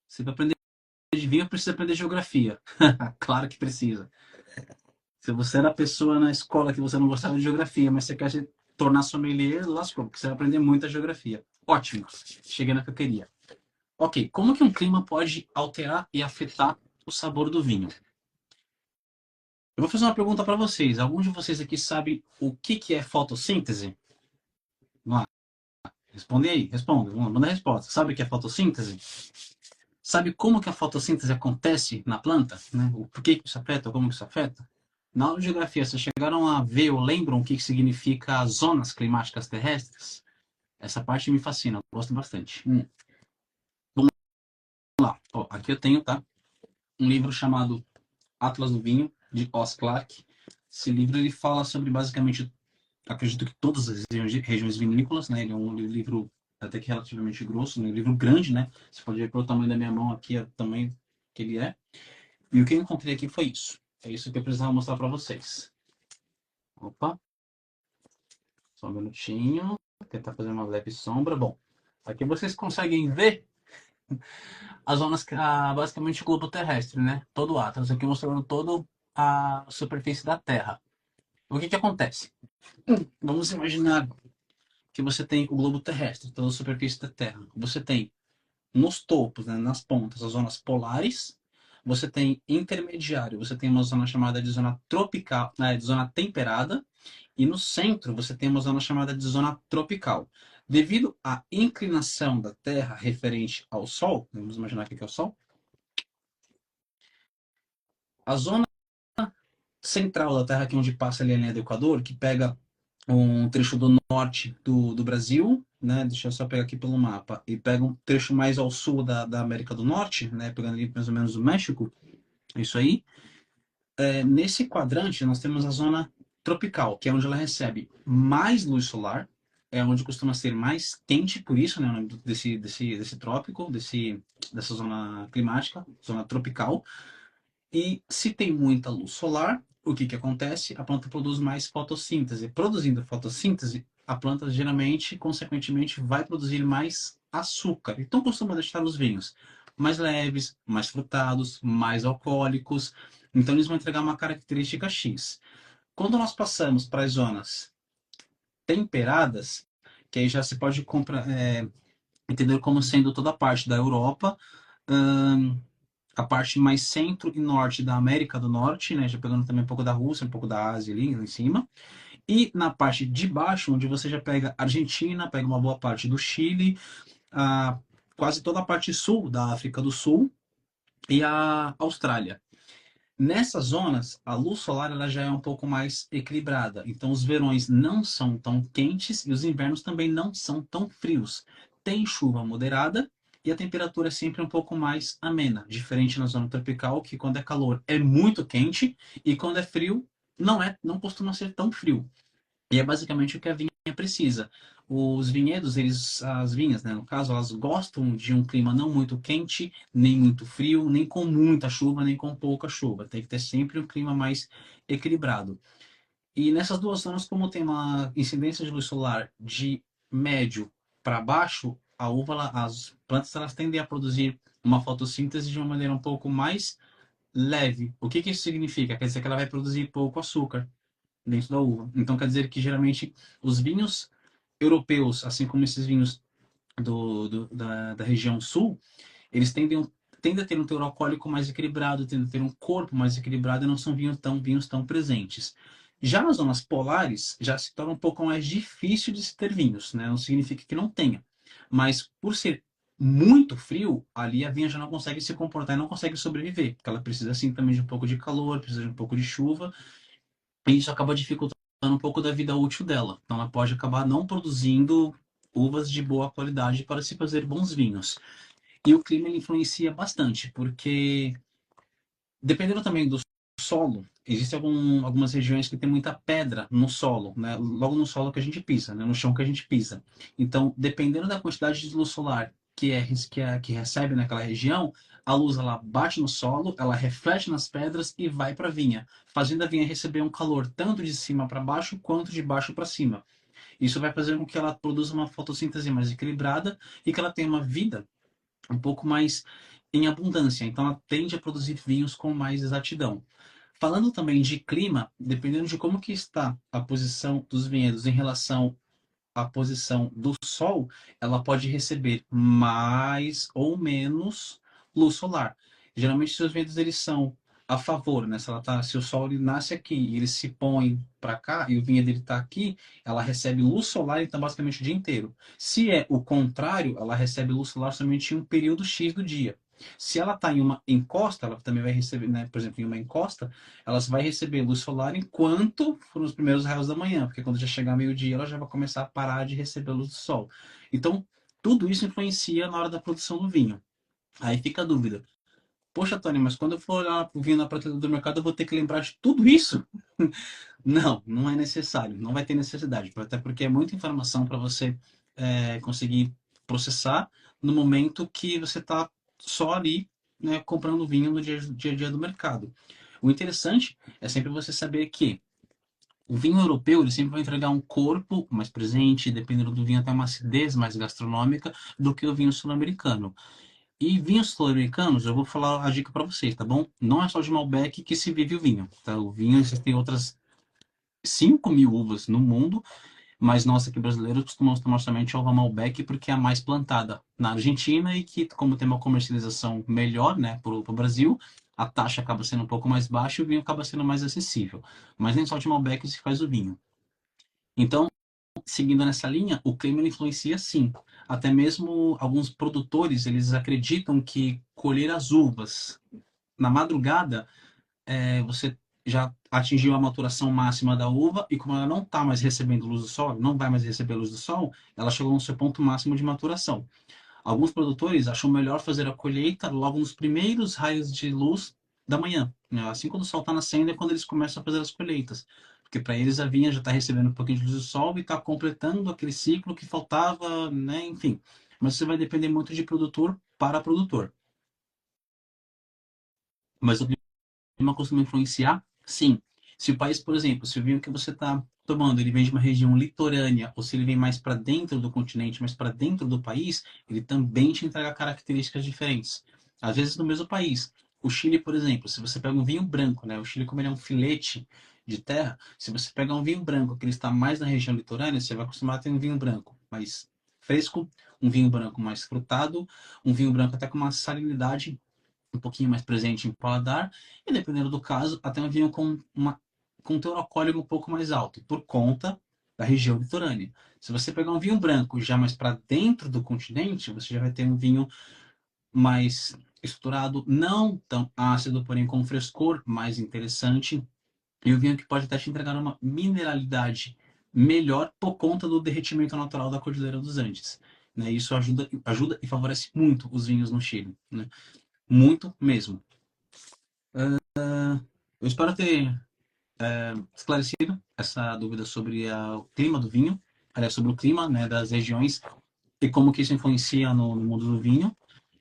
se para aprender de vinho precisa aprender geografia. Claro que precisa. Se você era pessoa na escola que você não gostava de geografia, mas você quer se tornar sommelier, lascou, porque você vai aprender muita geografia. Ótimo, cheguei na que eu queria. Ok, como que um clima pode alterar e afetar o sabor do vinho? Eu vou fazer uma pergunta para vocês. Algum de vocês aqui sabe o que é fotossíntese? Vamos lá. Responde aí, responda, manda a resposta. Sabe o que é fotossíntese? Sabe como que a fotossíntese acontece na planta? Né? O porquê que isso afeta, como que isso afeta? Na aula de geografia, vocês chegaram a ver ou lembram o que significa as zonas climáticas terrestres? Essa parte me fascina, eu gosto bastante. Vamos lá. Ó, aqui eu tenho, tá? Um livro chamado Atlas do Vinho, de Os Clarke. Esse livro ele fala sobre basicamente, acredito que todas as regiões vinícolas, né? Ele é um livro até que relativamente grosso, né? Um livro grande, né? Você pode ver pelo tamanho da minha mão aqui, o tamanho que ele é. E o que eu encontrei aqui foi isso. É isso que eu precisava mostrar para vocês. Opa, só um minutinho. Vou tentar fazer uma leve sombra. Bom, aqui vocês conseguem ver as zonas, basicamente o globo terrestre, né? Todo o Atlas, aqui mostrando toda a superfície da Terra. O que que acontece? Vamos imaginar que você tem o globo terrestre, toda a superfície da Terra. Você tem nos topos, né, nas pontas, as zonas polares. Você tem intermediário, você tem uma zona chamada de zona tropical, né, de zona temperada. E no centro você tem uma zona chamada de zona tropical. Devido à inclinação da Terra referente ao Sol, vamos imaginar que aqui é o Sol, a zona central da Terra, que é onde passa ali a linha do Equador, que pega um trecho do norte do Brasil, né? Deixa eu só pegar aqui pelo mapa, e pega um trecho mais ao sul da América do Norte, né? Pegando ali mais ou menos o México, isso aí. Nesse quadrante, nós temos a zona tropical, que é onde ela recebe mais luz solar, é onde costuma ser mais quente, por isso, né, o nome desse trópico, dessa zona climática, zona tropical. E se tem muita luz solar, o que que acontece? A planta produz mais fotossíntese. Produzindo fotossíntese, a planta geralmente, consequentemente, vai produzir mais açúcar. Então costuma deixar os vinhos mais leves, mais frutados, mais alcoólicos. Então eles vão entregar uma característica X. Quando nós passamos para as zonas temperadas, que aí já se pode comprar, entender como sendo toda a parte da Europa, hum, a parte mais centro e norte da América do Norte, né, já pegando também um pouco da Rússia, um pouco da Ásia ali em cima, e na parte de baixo, onde você já pega Argentina, pega uma boa parte do Chile, quase toda a parte sul da África do Sul e a Austrália. Nessas zonas, a luz solar ela já é um pouco mais equilibrada. Então, os verões não são tão quentes e os invernos também não são tão frios. Tem chuva moderada e a temperatura é sempre um pouco mais amena, diferente na zona tropical, que quando é calor é muito quente e quando é frio não costuma ser tão frio. E é basicamente o que a vinha precisa. Os vinhedos, as vinhas, né, no caso, elas gostam de um clima não muito quente, nem muito frio, nem com muita chuva, nem com pouca chuva. Tem que ter sempre um clima mais equilibrado. E nessas duas zonas, como tem uma incidência de luz solar de médio para baixo, a uva, as plantas, elas tendem a produzir uma fotossíntese de uma maneira um pouco mais leve. O que que isso significa? Quer dizer que ela vai produzir pouco açúcar dentro da uva. Então quer dizer que geralmente os vinhos europeus, assim como esses vinhos da região sul, eles tendem a ter um teor alcoólico mais equilibrado, tendem a ter um corpo mais equilibrado e não são vinhos tão presentes. Já nas zonas polares, já se torna um pouco mais difícil de se ter vinhos, né? Não significa que não tenha. Mas por ser muito frio, ali a vinha já não consegue se comportar e não consegue sobreviver, porque ela precisa assim também de um pouco de calor, precisa de um pouco de chuva, e isso acaba dificultando um pouco da vida útil dela. Então ela pode acabar não produzindo uvas de boa qualidade para se fazer bons vinhos. E o clima ele influencia bastante, porque dependendo também do solo, existem algumas regiões que tem muita pedra no solo, né? Logo no solo que a gente pisa, né? No chão que a gente pisa. Então, dependendo da quantidade de luz solar que recebe naquela região, a luz ela bate no solo, ela reflete nas pedras e vai para a vinha, fazendo a vinha receber um calor tanto de cima para baixo quanto de baixo para cima. Isso vai fazer com que ela produza uma fotossíntese mais equilibrada e que ela tenha uma vida um pouco mais em abundância. Então, ela tende a produzir vinhos com mais exatidão. Falando também de clima, dependendo de como que está a posição dos vinhedos em relação à posição do sol, ela pode receber mais ou menos luz solar. Geralmente, os vinhedos eles são a favor, né? Se o Sol ele nasce aqui e ele se põe para cá e o vinho dele está aqui, ela recebe luz solar então basicamente o dia inteiro. Se é o contrário, ela recebe luz solar somente em um período X do dia. Se ela está em uma encosta, ela também vai receber, né? Por exemplo, em uma encosta, ela vai receber luz solar enquanto foram os primeiros raios da manhã, porque quando já chegar meio-dia, ela já vai começar a parar de receber luz do sol. Então, tudo isso influencia na hora da produção do vinho. Aí fica a dúvida. Poxa, Tony, mas quando eu for olhar o vinho na prateleira do mercado, eu vou ter que lembrar de tudo isso? Não, não é necessário, não vai ter necessidade, até porque é muita informação para você conseguir processar no momento que você está só ali, né, comprando vinho no dia a dia do mercado. O interessante é sempre você saber que o vinho europeu ele sempre vai entregar um corpo mais presente, dependendo do vinho, até uma acidez mais gastronômica do que o vinho sul-americano. E vinhos sul-americanos, eu vou falar a dica para vocês, tá bom? Não é só de Malbec que se vive o vinho, tá? O vinho, existem outras 5.000 uvas no mundo, mas nós aqui brasileiros costumamos tomar somente a uva Malbec porque é a mais plantada na Argentina e que, como tem uma comercialização melhor, né, para o Brasil, a taxa acaba sendo um pouco mais baixa e o vinho acaba sendo mais acessível. Mas nem só de Malbec se faz o vinho. Então, seguindo nessa linha, o clima ele influencia sim. Até mesmo alguns produtores, eles acreditam que colher as uvas na madrugada, você já atingiu a maturação máxima da uva e como ela não está mais recebendo luz do sol, não vai mais receber luz do sol, ela chegou no seu ponto máximo de maturação. Alguns produtores acham melhor fazer a colheita logo nos primeiros raios de luz da manhã, né? Assim quando o sol está nascendo é quando eles começam a fazer as colheitas. Porque para eles a vinha já está recebendo um pouquinho de luz do sol e está completando aquele ciclo que faltava, né? Enfim. Mas você vai depender muito de produtor para produtor. Mas o clima costuma influenciar? Sim. Se o país, por exemplo, se o vinho que você está tomando, ele vem de uma região litorânea, ou se ele vem mais para dentro do continente, mais para dentro do país, ele também te entrega características diferentes. Às vezes no mesmo país. O Chile, por exemplo, se você pega um vinho branco, né? O Chile, como ele é um filete de terra, se você pegar um vinho branco que ele está mais na região litorânea, você vai acostumar a ter um vinho branco mais fresco, um vinho branco mais frutado, um vinho branco até com uma salinidade um pouquinho mais presente em paladar, e dependendo do caso, até um vinho com um teor alcoólico um pouco mais alto, por conta da região litorânea. Se você pegar um vinho branco já mais para dentro do continente, você já vai ter um vinho mais estruturado, não tão ácido, porém com um frescor mais interessante, e o vinho que pode até te entregar uma mineralidade melhor por conta do derretimento natural da Cordilheira dos Andes. Né? Isso ajuda e favorece muito os vinhos no Chile. Né? Muito mesmo. Eu espero ter esclarecido essa dúvida sobre o clima do vinho, aliás, sobre o clima, né, das regiões e como que isso influencia no mundo do vinho.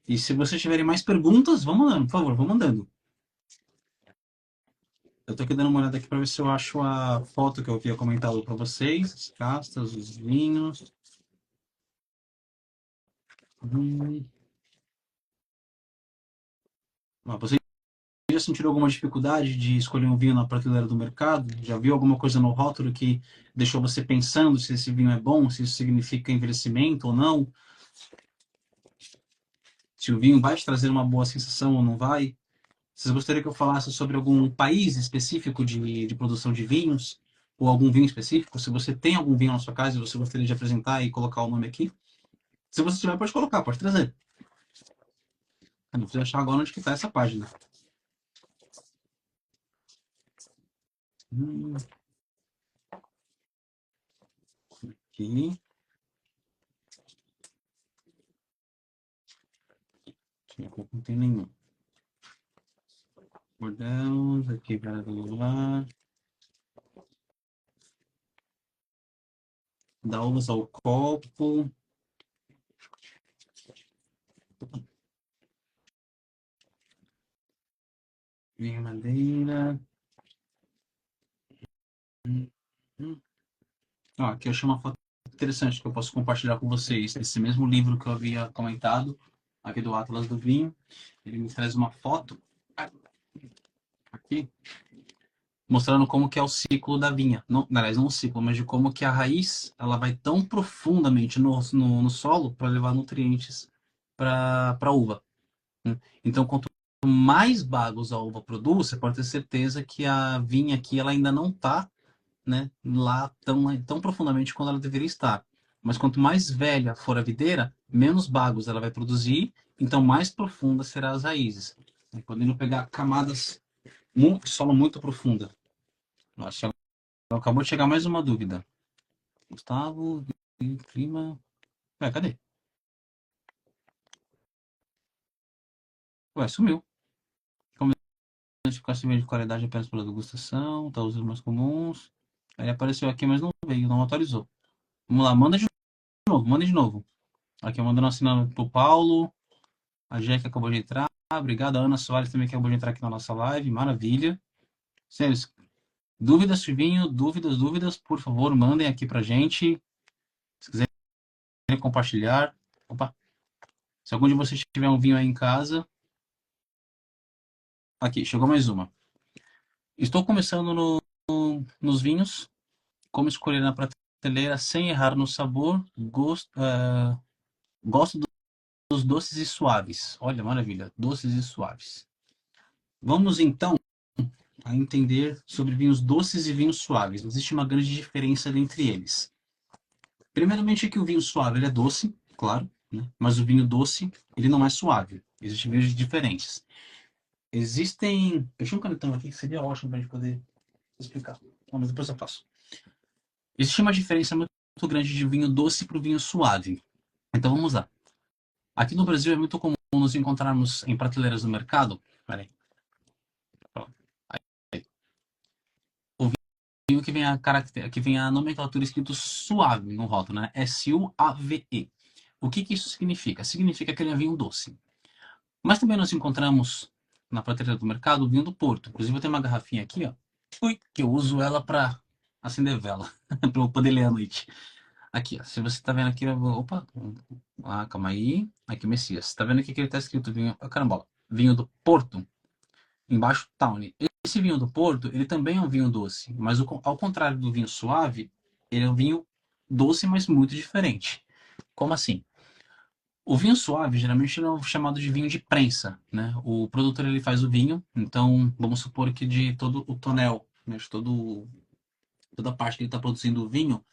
E se vocês tiverem mais perguntas, vão mandando, por favor, vão mandando. Eu tô aqui dando uma olhada aqui para ver se eu acho a foto que eu havia comentado para vocês, as castas, os vinhos. Hum. Vocês já sentiram alguma dificuldade de escolher um vinho na prateleira do mercado? Já viu alguma coisa no rótulo que deixou você pensando se esse vinho é bom, se isso significa envelhecimento ou não? Se o vinho vai te trazer uma boa sensação ou não vai? Vocês gostariam que eu falasse sobre algum país específico de produção de vinhos? Ou algum vinho específico? Se você tem algum vinho na sua casa e você gostaria de apresentar e colocar o nome aqui? Se você tiver, pode colocar, pode trazer. Eu não preciso achar agora onde que está essa página. Hum, aqui. Não tem nenhum. Bordéus, aqui, cara do lá. Da uvas ao copo. Vinho madeira. Hum, hum. Aqui eu achei uma foto interessante que eu posso compartilhar com vocês. Esse mesmo livro que eu havia comentado, aqui do Atlas do Vinho, ele me traz uma foto aqui, mostrando como que é o ciclo da vinha. Não, aliás, não o ciclo, mas de como que a raiz ela vai tão profundamente no solo para levar nutrientes para a uva. Né? Então, quanto mais bagos a uva produz, você pode ter certeza que a vinha aqui ela ainda não está, né, lá tão profundamente quando ela deveria estar. Mas quanto mais velha for a videira, menos bagos ela vai produzir, então mais profunda serão as raízes. Podendo pegar camadas muito, solo muito profunda. Nossa, acabou de chegar mais uma dúvida. Gustavo, clima. Ué, cadê? Ué, sumiu. Classificação de qualidade apenas pela degustação, tá usando mais comuns. Aí apareceu aqui, mas não veio, não atualizou. Vamos lá, manda de novo, manda de novo. Aqui mandando assinando pro Paulo, a Jack acabou de entrar. Obrigado, a Ana Soares também que acabou de entrar aqui na nossa live, maravilha. Sério, dúvidas de vinho, dúvidas, por favor, mandem aqui pra gente. Se quiserem compartilhar. Opa, se algum de vocês tiver um vinho aí em casa. Aqui, chegou mais uma. Estou começando nos vinhos. Como escolher na prateleira sem errar no sabor. Gosto dos doces e suaves. Olha, maravilha, doces e suaves. Vamos então a entender sobre vinhos doces e vinhos suaves. Existe uma grande diferença entre eles. Primeiramente é que o vinho suave ele é doce, claro, né? Mas o vinho doce ele não é suave. Existem vinhos diferentes. Existem. Eu tinha um canetão aqui que seria ótimo para a gente poder explicar. Mas depois eu faço. Existe uma diferença muito grande de vinho doce para o vinho suave. Então vamos lá. Aqui no Brasil é muito comum nos encontrarmos em prateleiras do mercado. Peraí. O vinho que vem a nomenclatura escrito suave no rótulo, né? S-U-A-V-E. O que isso significa? Significa que ele é vinho doce. Mas também nós encontramos na prateleira do mercado o vinho do Porto. Inclusive eu tenho uma garrafinha aqui, ó. Que eu uso ela para acender vela, para eu poder ler à noite. Aqui, ó. Se você está vendo aqui, opa, calma aí. Aqui, Messias. Você tá vendo aqui que ele tá escrito vinho, caramba, vinho do Porto? Embaixo, Tawny. Esse vinho do Porto, ele também é um vinho doce, mas ao contrário do vinho suave, ele é um vinho doce, mas muito diferente. Como assim? O vinho suave, geralmente, ele é chamado de vinho de prensa, né? O produtor, ele faz o vinho, então, vamos supor que de todo o tonel, né, de toda a parte que ele está produzindo o vinho,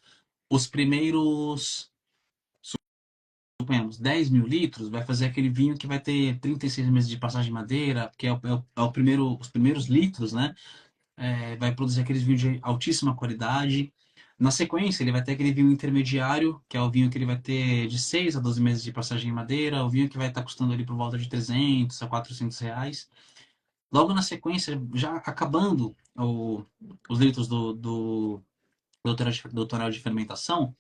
os primeiros, suponhamos, 10 mil litros, vai fazer aquele vinho que vai ter 36 meses de passagem de madeira, que é o primeiro, os primeiros litros, né? Vai produzir aqueles vinhos de altíssima qualidade. Na sequência, ele vai ter aquele vinho intermediário, que é o vinho que ele vai ter de 6 a 12 meses de passagem em madeira, o vinho que vai estar custando ali por volta de 300 a 400 reais. Logo na sequência, já acabando os litros do tonel de fermentação,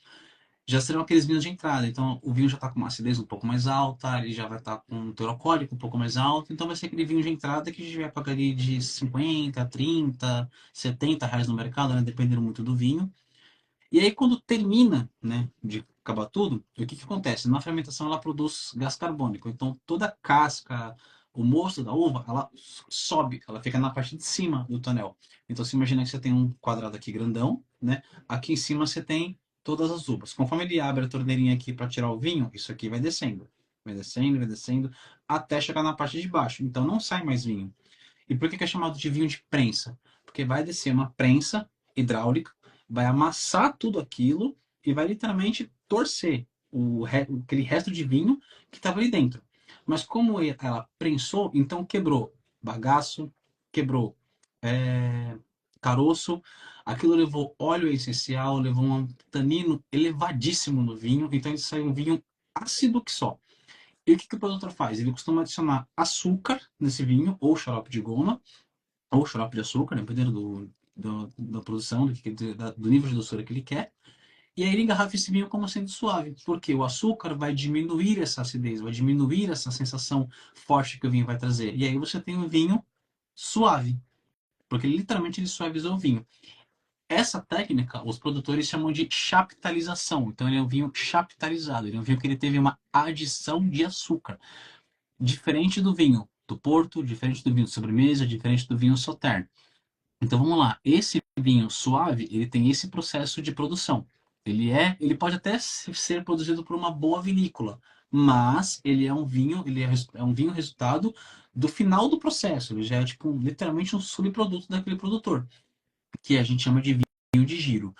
já serão aqueles vinhos de entrada. Então, o vinho já está com uma acidez um pouco mais alta, ele já vai estar com um teor alcoólico um pouco mais alto. Então, vai ser aquele vinho de entrada que a gente vai pagar ali de 50, 30, 70 reais no mercado, né? Dependendo muito do vinho. E aí, quando termina, né, de acabar tudo, o que acontece? Na fermentação, ela produz gás carbônico. Então, toda a casca, o mosto da uva, ela sobe, ela fica na parte de cima do tonel. Então, você imagina que você tem um quadrado aqui grandão, né? Aqui em cima você tem todas as uvas. Conforme ele abre a torneirinha aqui para tirar o vinho, isso aqui vai descendo, até chegar na parte de baixo. Então, não sai mais vinho. E por que é chamado de vinho de prensa? Porque vai descer uma prensa hidráulica, vai amassar tudo aquilo e vai literalmente torcer aquele resto de vinho que estava ali dentro. Mas como ela prensou, então quebrou bagaço, quebrou é, caroço, aquilo levou óleo essencial, levou um tanino elevadíssimo no vinho, então ele saiu um vinho ácido que só. E o que o produtor faz? Ele costuma adicionar açúcar nesse vinho, ou xarope de goma, ou xarope de açúcar, dependendo da produção, do nível de doçura que ele quer. E aí ele engarrafa esse vinho como sendo suave, porque o açúcar vai diminuir essa acidez, vai diminuir essa sensação forte que o vinho vai trazer. E aí você tem um vinho suave, porque literalmente ele suavizou o vinho. Essa técnica, os produtores chamam de chaptalização. Então ele é um vinho chaptalizado, ele é um vinho que ele teve uma adição de açúcar. Diferente do vinho do Porto, diferente do vinho de sobremesa, diferente do vinho Sauternes. Então vamos lá, esse vinho suave, ele tem esse processo de produção. Ele pode até ser produzido por uma boa vinícola, mas ele é um vinho, é um vinho resultado do final do processo. Ele já é tipo literalmente um subproduto daquele produtor, que a gente chama de vinho de giro.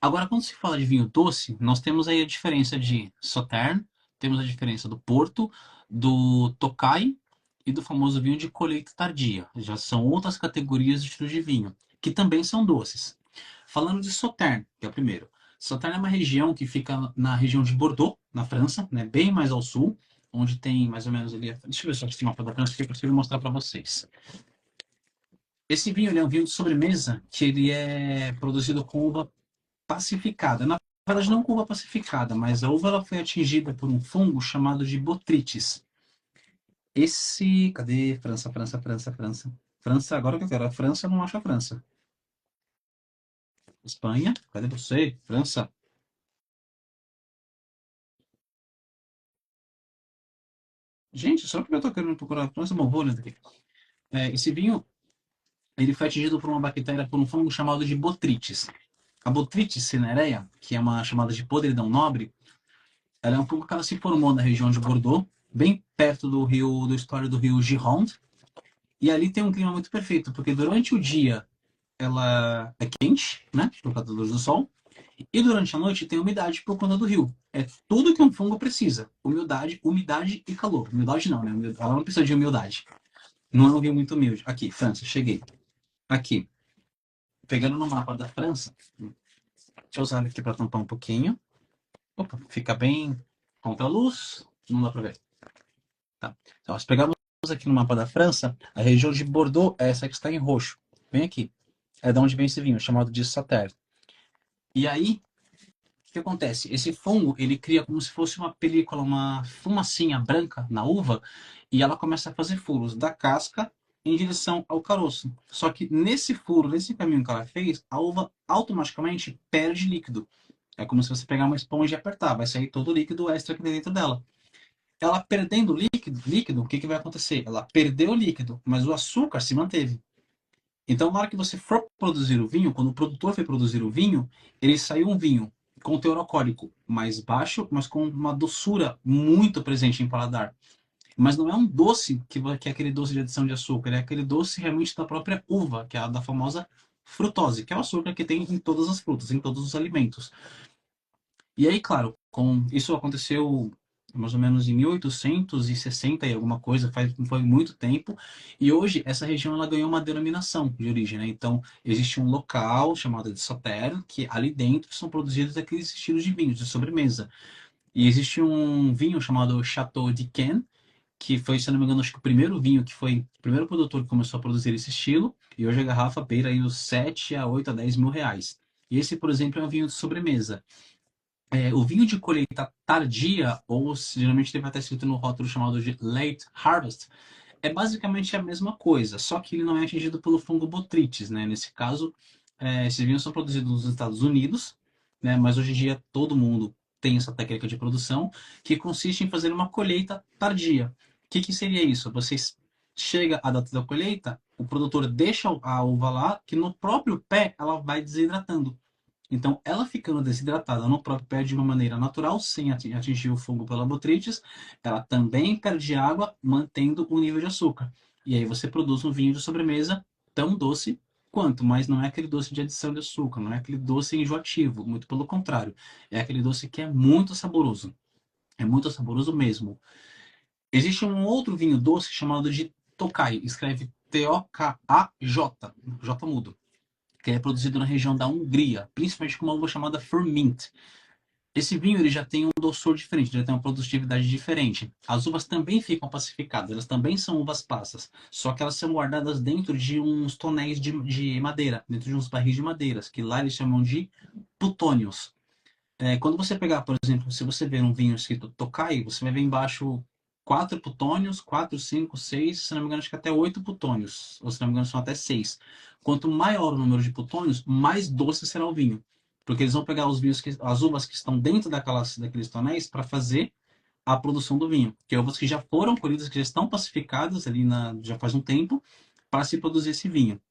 Agora, quando se fala de vinho doce, nós temos aí a diferença de Sauternes, temos a diferença do Porto, do Tokai e do famoso vinho de colheita tardia. Já são outras categorias de estilos de vinho, que também são doces. Falando de Sauternes, que é o primeiro. Sauternes é uma região que fica na região de Bordeaux, na França, né, bem mais ao sul, onde tem mais ou menos ali. Deixa eu ver se eu tenho uma mapa da França que eu consigo mostrar para vocês. Esse vinho ele é um vinho de sobremesa que ele é produzido com uva pacificada. Na verdade, não com uva pacificada, mas a uva ela foi atingida por um fungo chamado de botrytis. Esse. Cadê? França, França, França, França. França, agora que eu quero. A França, eu não acho a França. Espanha, cadê você? França. Gente, só porque eu tô querendo procurar a França, bom, vou olhando aqui. Esse vinho, ele foi atingido por uma bactéria, por um fungo chamado de botrytis. A Botrytis cinerea, que é uma chamada de podridão nobre, ela é um fungo que ela se formou na região de Bordeaux, bem perto do rio, do estuário do rio Gironde. E ali tem um clima muito perfeito, porque durante o dia ela é quente, né, por causa da luz do sol, e durante a noite tem umidade por conta do rio. É tudo que um fungo precisa: umidade e calor. Umidade não, né? Ela não precisa de humildade. Não é um rio muito humilde. Aqui, França, cheguei. Aqui, pegando no mapa da França, deixa eu usar ele aqui para tampar um pouquinho. Opa, fica bem contra a luz, não dá para ver. Tá. Então, se pegarmos aqui no mapa da França, a região de Bordeaux é essa que está em roxo. Bem aqui. É de onde vem esse vinho, chamado de Sauternes. E aí, o que acontece? Esse fungo, ele cria como se fosse uma película, uma fumacinha branca na uva, e ela começa a fazer furos da casca em direção ao caroço. Só que nesse furo, nesse caminho que ela fez, a uva automaticamente perde líquido. É como se você pegar uma esponja e apertar, vai sair todo o líquido extra que tem dentro dela. Ela perdendo líquido, o que, que vai acontecer? Ela perdeu o líquido, mas o açúcar se manteve. Então, na hora que você for produzir o vinho, quando o produtor foi produzir o vinho, ele saiu um vinho com teor alcoólico mais baixo, mas com uma doçura muito presente em paladar. Mas não é um doce que é aquele doce de adição de açúcar, é aquele doce realmente da própria uva, que é a da famosa frutose, que é o açúcar que tem em todas as frutas, em todos os alimentos. E aí, claro, com isso aconteceu mais ou menos em 1860 e alguma coisa, foi muito tempo, e hoje essa região ela ganhou uma denominação de origem, né? Então, existe um local chamado de Sauternes, que ali dentro são produzidos aqueles estilos de vinhos, de sobremesa. E existe um vinho chamado Chateau d'Yquem, que foi, se não me engano, acho que o primeiro vinho que foi, o primeiro produtor que começou a produzir esse estilo, e hoje a garrafa beira aí os 7 a 8 a 10 mil reais. E esse, por exemplo, é um vinho de sobremesa. O vinho de colheita tardia, ou geralmente deve até escrito no rótulo chamado de late harvest, é basicamente a mesma coisa, só que ele não é atingido pelo fungo botrytis, né? Nesse caso, esses vinhos são produzidos nos Estados Unidos, né? Mas hoje em dia todo mundo tem essa técnica de produção, que consiste em fazer uma colheita tardia. O que, que seria isso? Você chega à data da colheita, o produtor deixa a uva lá, que no próprio pé ela vai desidratando. Então, ela ficando desidratada no próprio pé de uma maneira natural, sem atingir o fungo pela botrytis, ela também perde água, mantendo o nível de açúcar. E aí você produz um vinho de sobremesa tão doce quanto, mas não é aquele doce de adição de açúcar, não é aquele doce enjoativo, muito pelo contrário. É aquele doce que é muito saboroso. É muito saboroso mesmo. Existe um outro vinho doce chamado de Tokai, escreve T-O-K-A-J, J mudo, que é produzido na região da Hungria, principalmente com uma uva chamada Furmint. Esse vinho ele já tem um doçor diferente, já tem uma produtividade diferente. As uvas também ficam pacificadas, elas também são uvas passas, só que elas são guardadas dentro de uns tonéis de madeira, dentro de uns barris de madeiras, que lá eles chamam de plutônios. Quando você pegar, por exemplo, se você ver um vinho escrito Tokai, você vai ver embaixo quatro plutônios, quatro, cinco, seis, se não me engano, acho que até oito plutônios, ou se não me engano, são até seis. Quanto maior o número de plutônios, mais doce será o vinho. Porque eles vão pegar as uvas que estão dentro daqueles tonéis para fazer a produção do vinho. Que é uvas que já foram colhidas, que já estão pacificadas ali já faz um tempo, para se produzir esse vinho.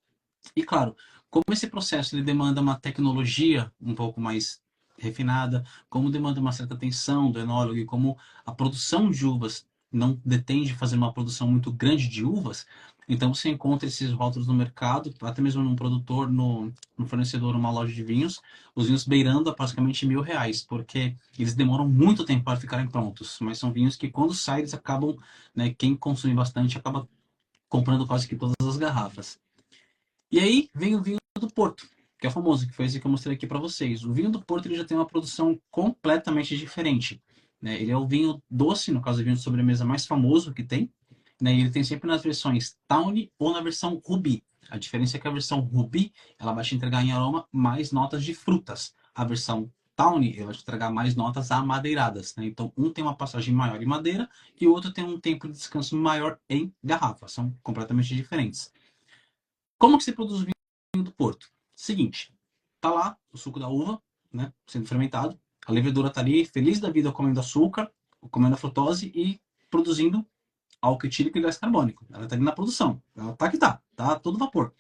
E claro, como esse processo ele demanda uma tecnologia um pouco mais refinada, como demanda uma certa atenção do enólogo e como a produção de uvas não detende fazer uma produção muito grande de uvas, então você encontra esses rótulos no mercado, até mesmo num produtor, no fornecedor, numa loja de vinhos, os vinhos beirando a praticamente R$ 1.000, porque eles demoram muito tempo para ficarem prontos, mas são vinhos que quando saem eles acabam, né, quem consome bastante acaba comprando quase que todas as garrafas. E aí vem o vinho do Porto, que é o famoso, que foi esse que eu mostrei aqui para vocês. O vinho do Porto ele já tem uma produção completamente diferente. Né? Ele é o vinho doce, no caso, o vinho de sobremesa mais famoso que tem. Né? E ele tem sempre nas versões Tawny ou na versão Ruby. A diferença é que a versão Ruby ela vai te entregar em aroma mais notas de frutas. A versão Tawny ela vai te entregar mais notas amadeiradas. Né? Então, um tem uma passagem maior em madeira e o outro tem um tempo de descanso maior em garrafa. São completamente diferentes. Como que se produz o vinho do Porto? Seguinte, tá lá o suco da uva, né, sendo fermentado, a levedura tá ali, feliz da vida comendo açúcar, comendo a frutose e produzindo álcool etílico e gás carbônico. Ela tá ali na produção, ela tá que tá todo vapor.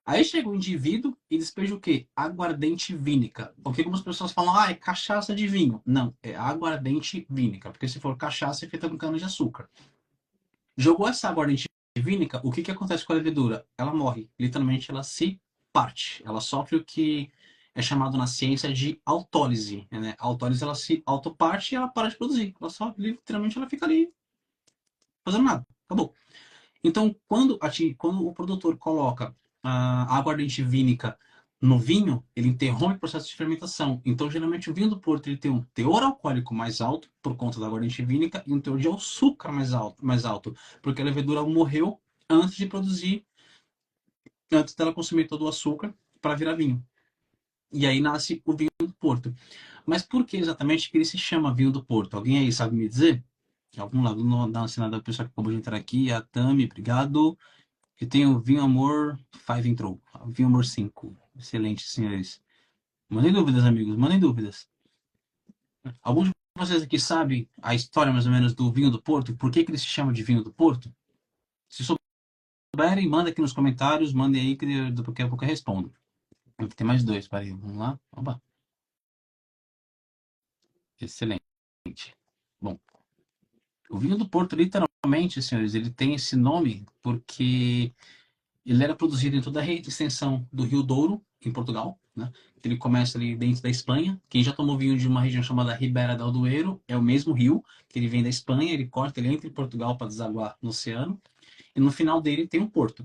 Aí chega o indivíduo e despeja o quê? Aguardente vínica. Porque algumas pessoas falam, é cachaça de vinho. Não, é aguardente vínica, porque se for cachaça é feita com cana de açúcar. Jogou essa aguardente vínica, o que acontece com a levedura? Ela morre, literalmente ela se parte, ela sofre o que é chamado na ciência de autólise, né? A autólise ela se autoparte e ela para de produzir, ela só literalmente ela fica ali fazendo nada, acabou. Então quando o produtor coloca a aguardente vínica no vinho, ele interrompe o processo de fermentação. Então, geralmente, o vinho do Porto ele tem um teor alcoólico mais alto, por conta da aguardente vínica, e um teor de açúcar mais alto, porque a levedura morreu antes de produzir, antes dela consumir todo o açúcar para virar vinho. E aí nasce o vinho do Porto. Mas por que exatamente que ele se chama vinho do Porto? Alguém aí sabe me dizer? Algum lado, dá uma assinada da pessoa que acabou de entrar aqui, a Tami, obrigado. E tem o Vinho Amor 5 entrou. Vinho Amor 5. Excelente, senhores. Mandem dúvidas, amigos, mandem dúvidas. Alguns de vocês aqui sabem a história mais ou menos do vinho do Porto? Por que ele se chama de vinho do Porto? Se souberem, manda aqui nos comentários, mandem aí que daqui a pouco eu respondo. Tem mais dois, peraí, vamos lá. Oba. Excelente. Bom, o vinho do Porto, literalmente, senhores, ele tem esse nome porque ele era produzido em toda a extensão do Rio Douro, em Portugal, né? Ele começa ali dentro da Espanha. Quem já tomou vinho de uma região chamada Ribera del Duero é o mesmo rio, que ele vem da Espanha, ele corta, ele entra em Portugal para desaguar no oceano, e no final dele tem um porto.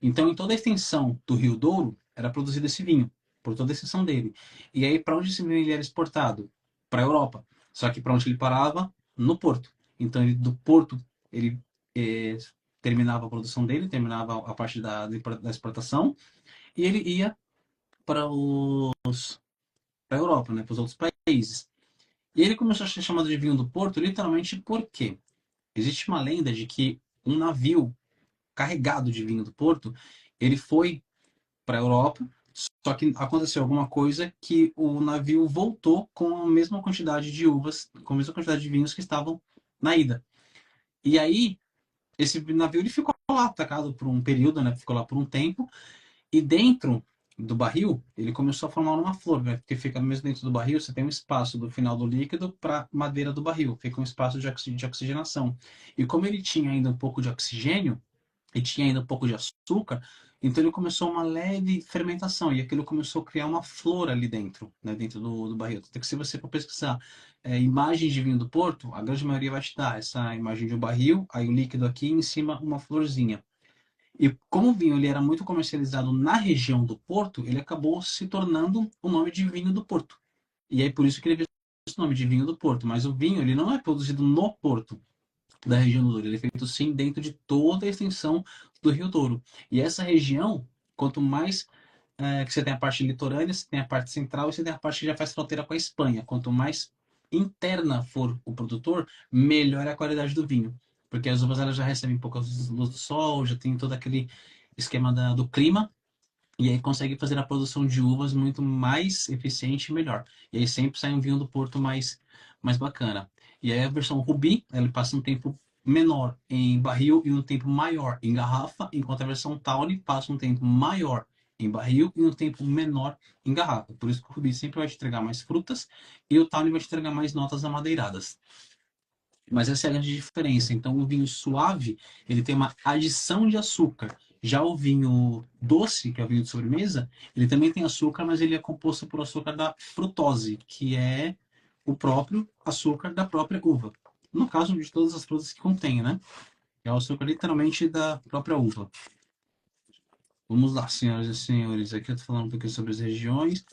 Então, em toda a extensão do Rio Douro, era produzido esse vinho, por toda a extensão dele. E aí, para onde esse vinho ele era exportado? Para a Europa. Só que para onde ele parava? No porto. Então, do porto, ele eh, terminava a produção dele, terminava a parte da exportação, e ele ia para a Europa, né, para os outros países. E ele começou a ser chamado de vinho do Porto literalmente porque existe uma lenda de que um navio carregado de vinho do Porto, ele foi para a Europa, só que aconteceu alguma coisa que o navio voltou com a mesma quantidade de uvas, com a mesma quantidade de vinhos que estavam na ida. E aí, esse navio ele ficou lá atacado por um período, né? Ficou lá por um tempo, e dentro do barril, ele começou a formar uma flor, né? Porque fica mesmo dentro do barril, você tem um espaço do final do líquido para madeira do barril, fica um espaço de oxigenação. E como ele tinha ainda um pouco de oxigênio, e tinha ainda um pouco de açúcar, então ele começou uma leve fermentação e aquilo começou a criar uma flor ali dentro, né, dentro do barril. Até que se você for pesquisar imagens de vinho do Porto, a grande maioria vai te dar essa imagem de um barril, aí o líquido aqui em cima uma florzinha. E como o vinho ele era muito comercializado na região do Porto, ele acabou se tornando o nome de vinho do Porto. E aí por isso que ele veio esse nome de vinho do Porto. Mas o vinho ele não é produzido no Porto da região do Douro. Ele é feito sim dentro de toda a extensão do Rio Douro. E essa região, quanto mais que você tem a parte litorânea, você tem a parte central e você tem a parte que já faz fronteira com a Espanha. Quanto mais interna for o produtor, melhor é a qualidade do vinho. Porque as uvas elas já recebem pouca luz do sol, já tem todo aquele esquema do clima, e aí consegue fazer a produção de uvas muito mais eficiente e melhor. E aí sempre sai um vinho do Porto mais bacana. E aí a versão Ruby, ela passa um tempo menor em barril e um tempo maior em garrafa, enquanto a versão Tawny passa um tempo maior em barril e um tempo menor em garrafa. Por isso que o Rubi sempre vai te entregar mais frutas e o Tawny vai te entregar mais notas amadeiradas. Mas essa é a grande diferença. Então, o vinho suave, ele tem uma adição de açúcar. Já o vinho doce, que é o vinho de sobremesa, ele também tem açúcar, mas ele é composto por açúcar da frutose, que é o próprio açúcar da própria uva. No caso de todas as frutas que contém, né? É o açúcar literalmente da própria uva. Vamos lá, senhoras e senhores. Aqui eu estou falando um pouquinho sobre as regiões.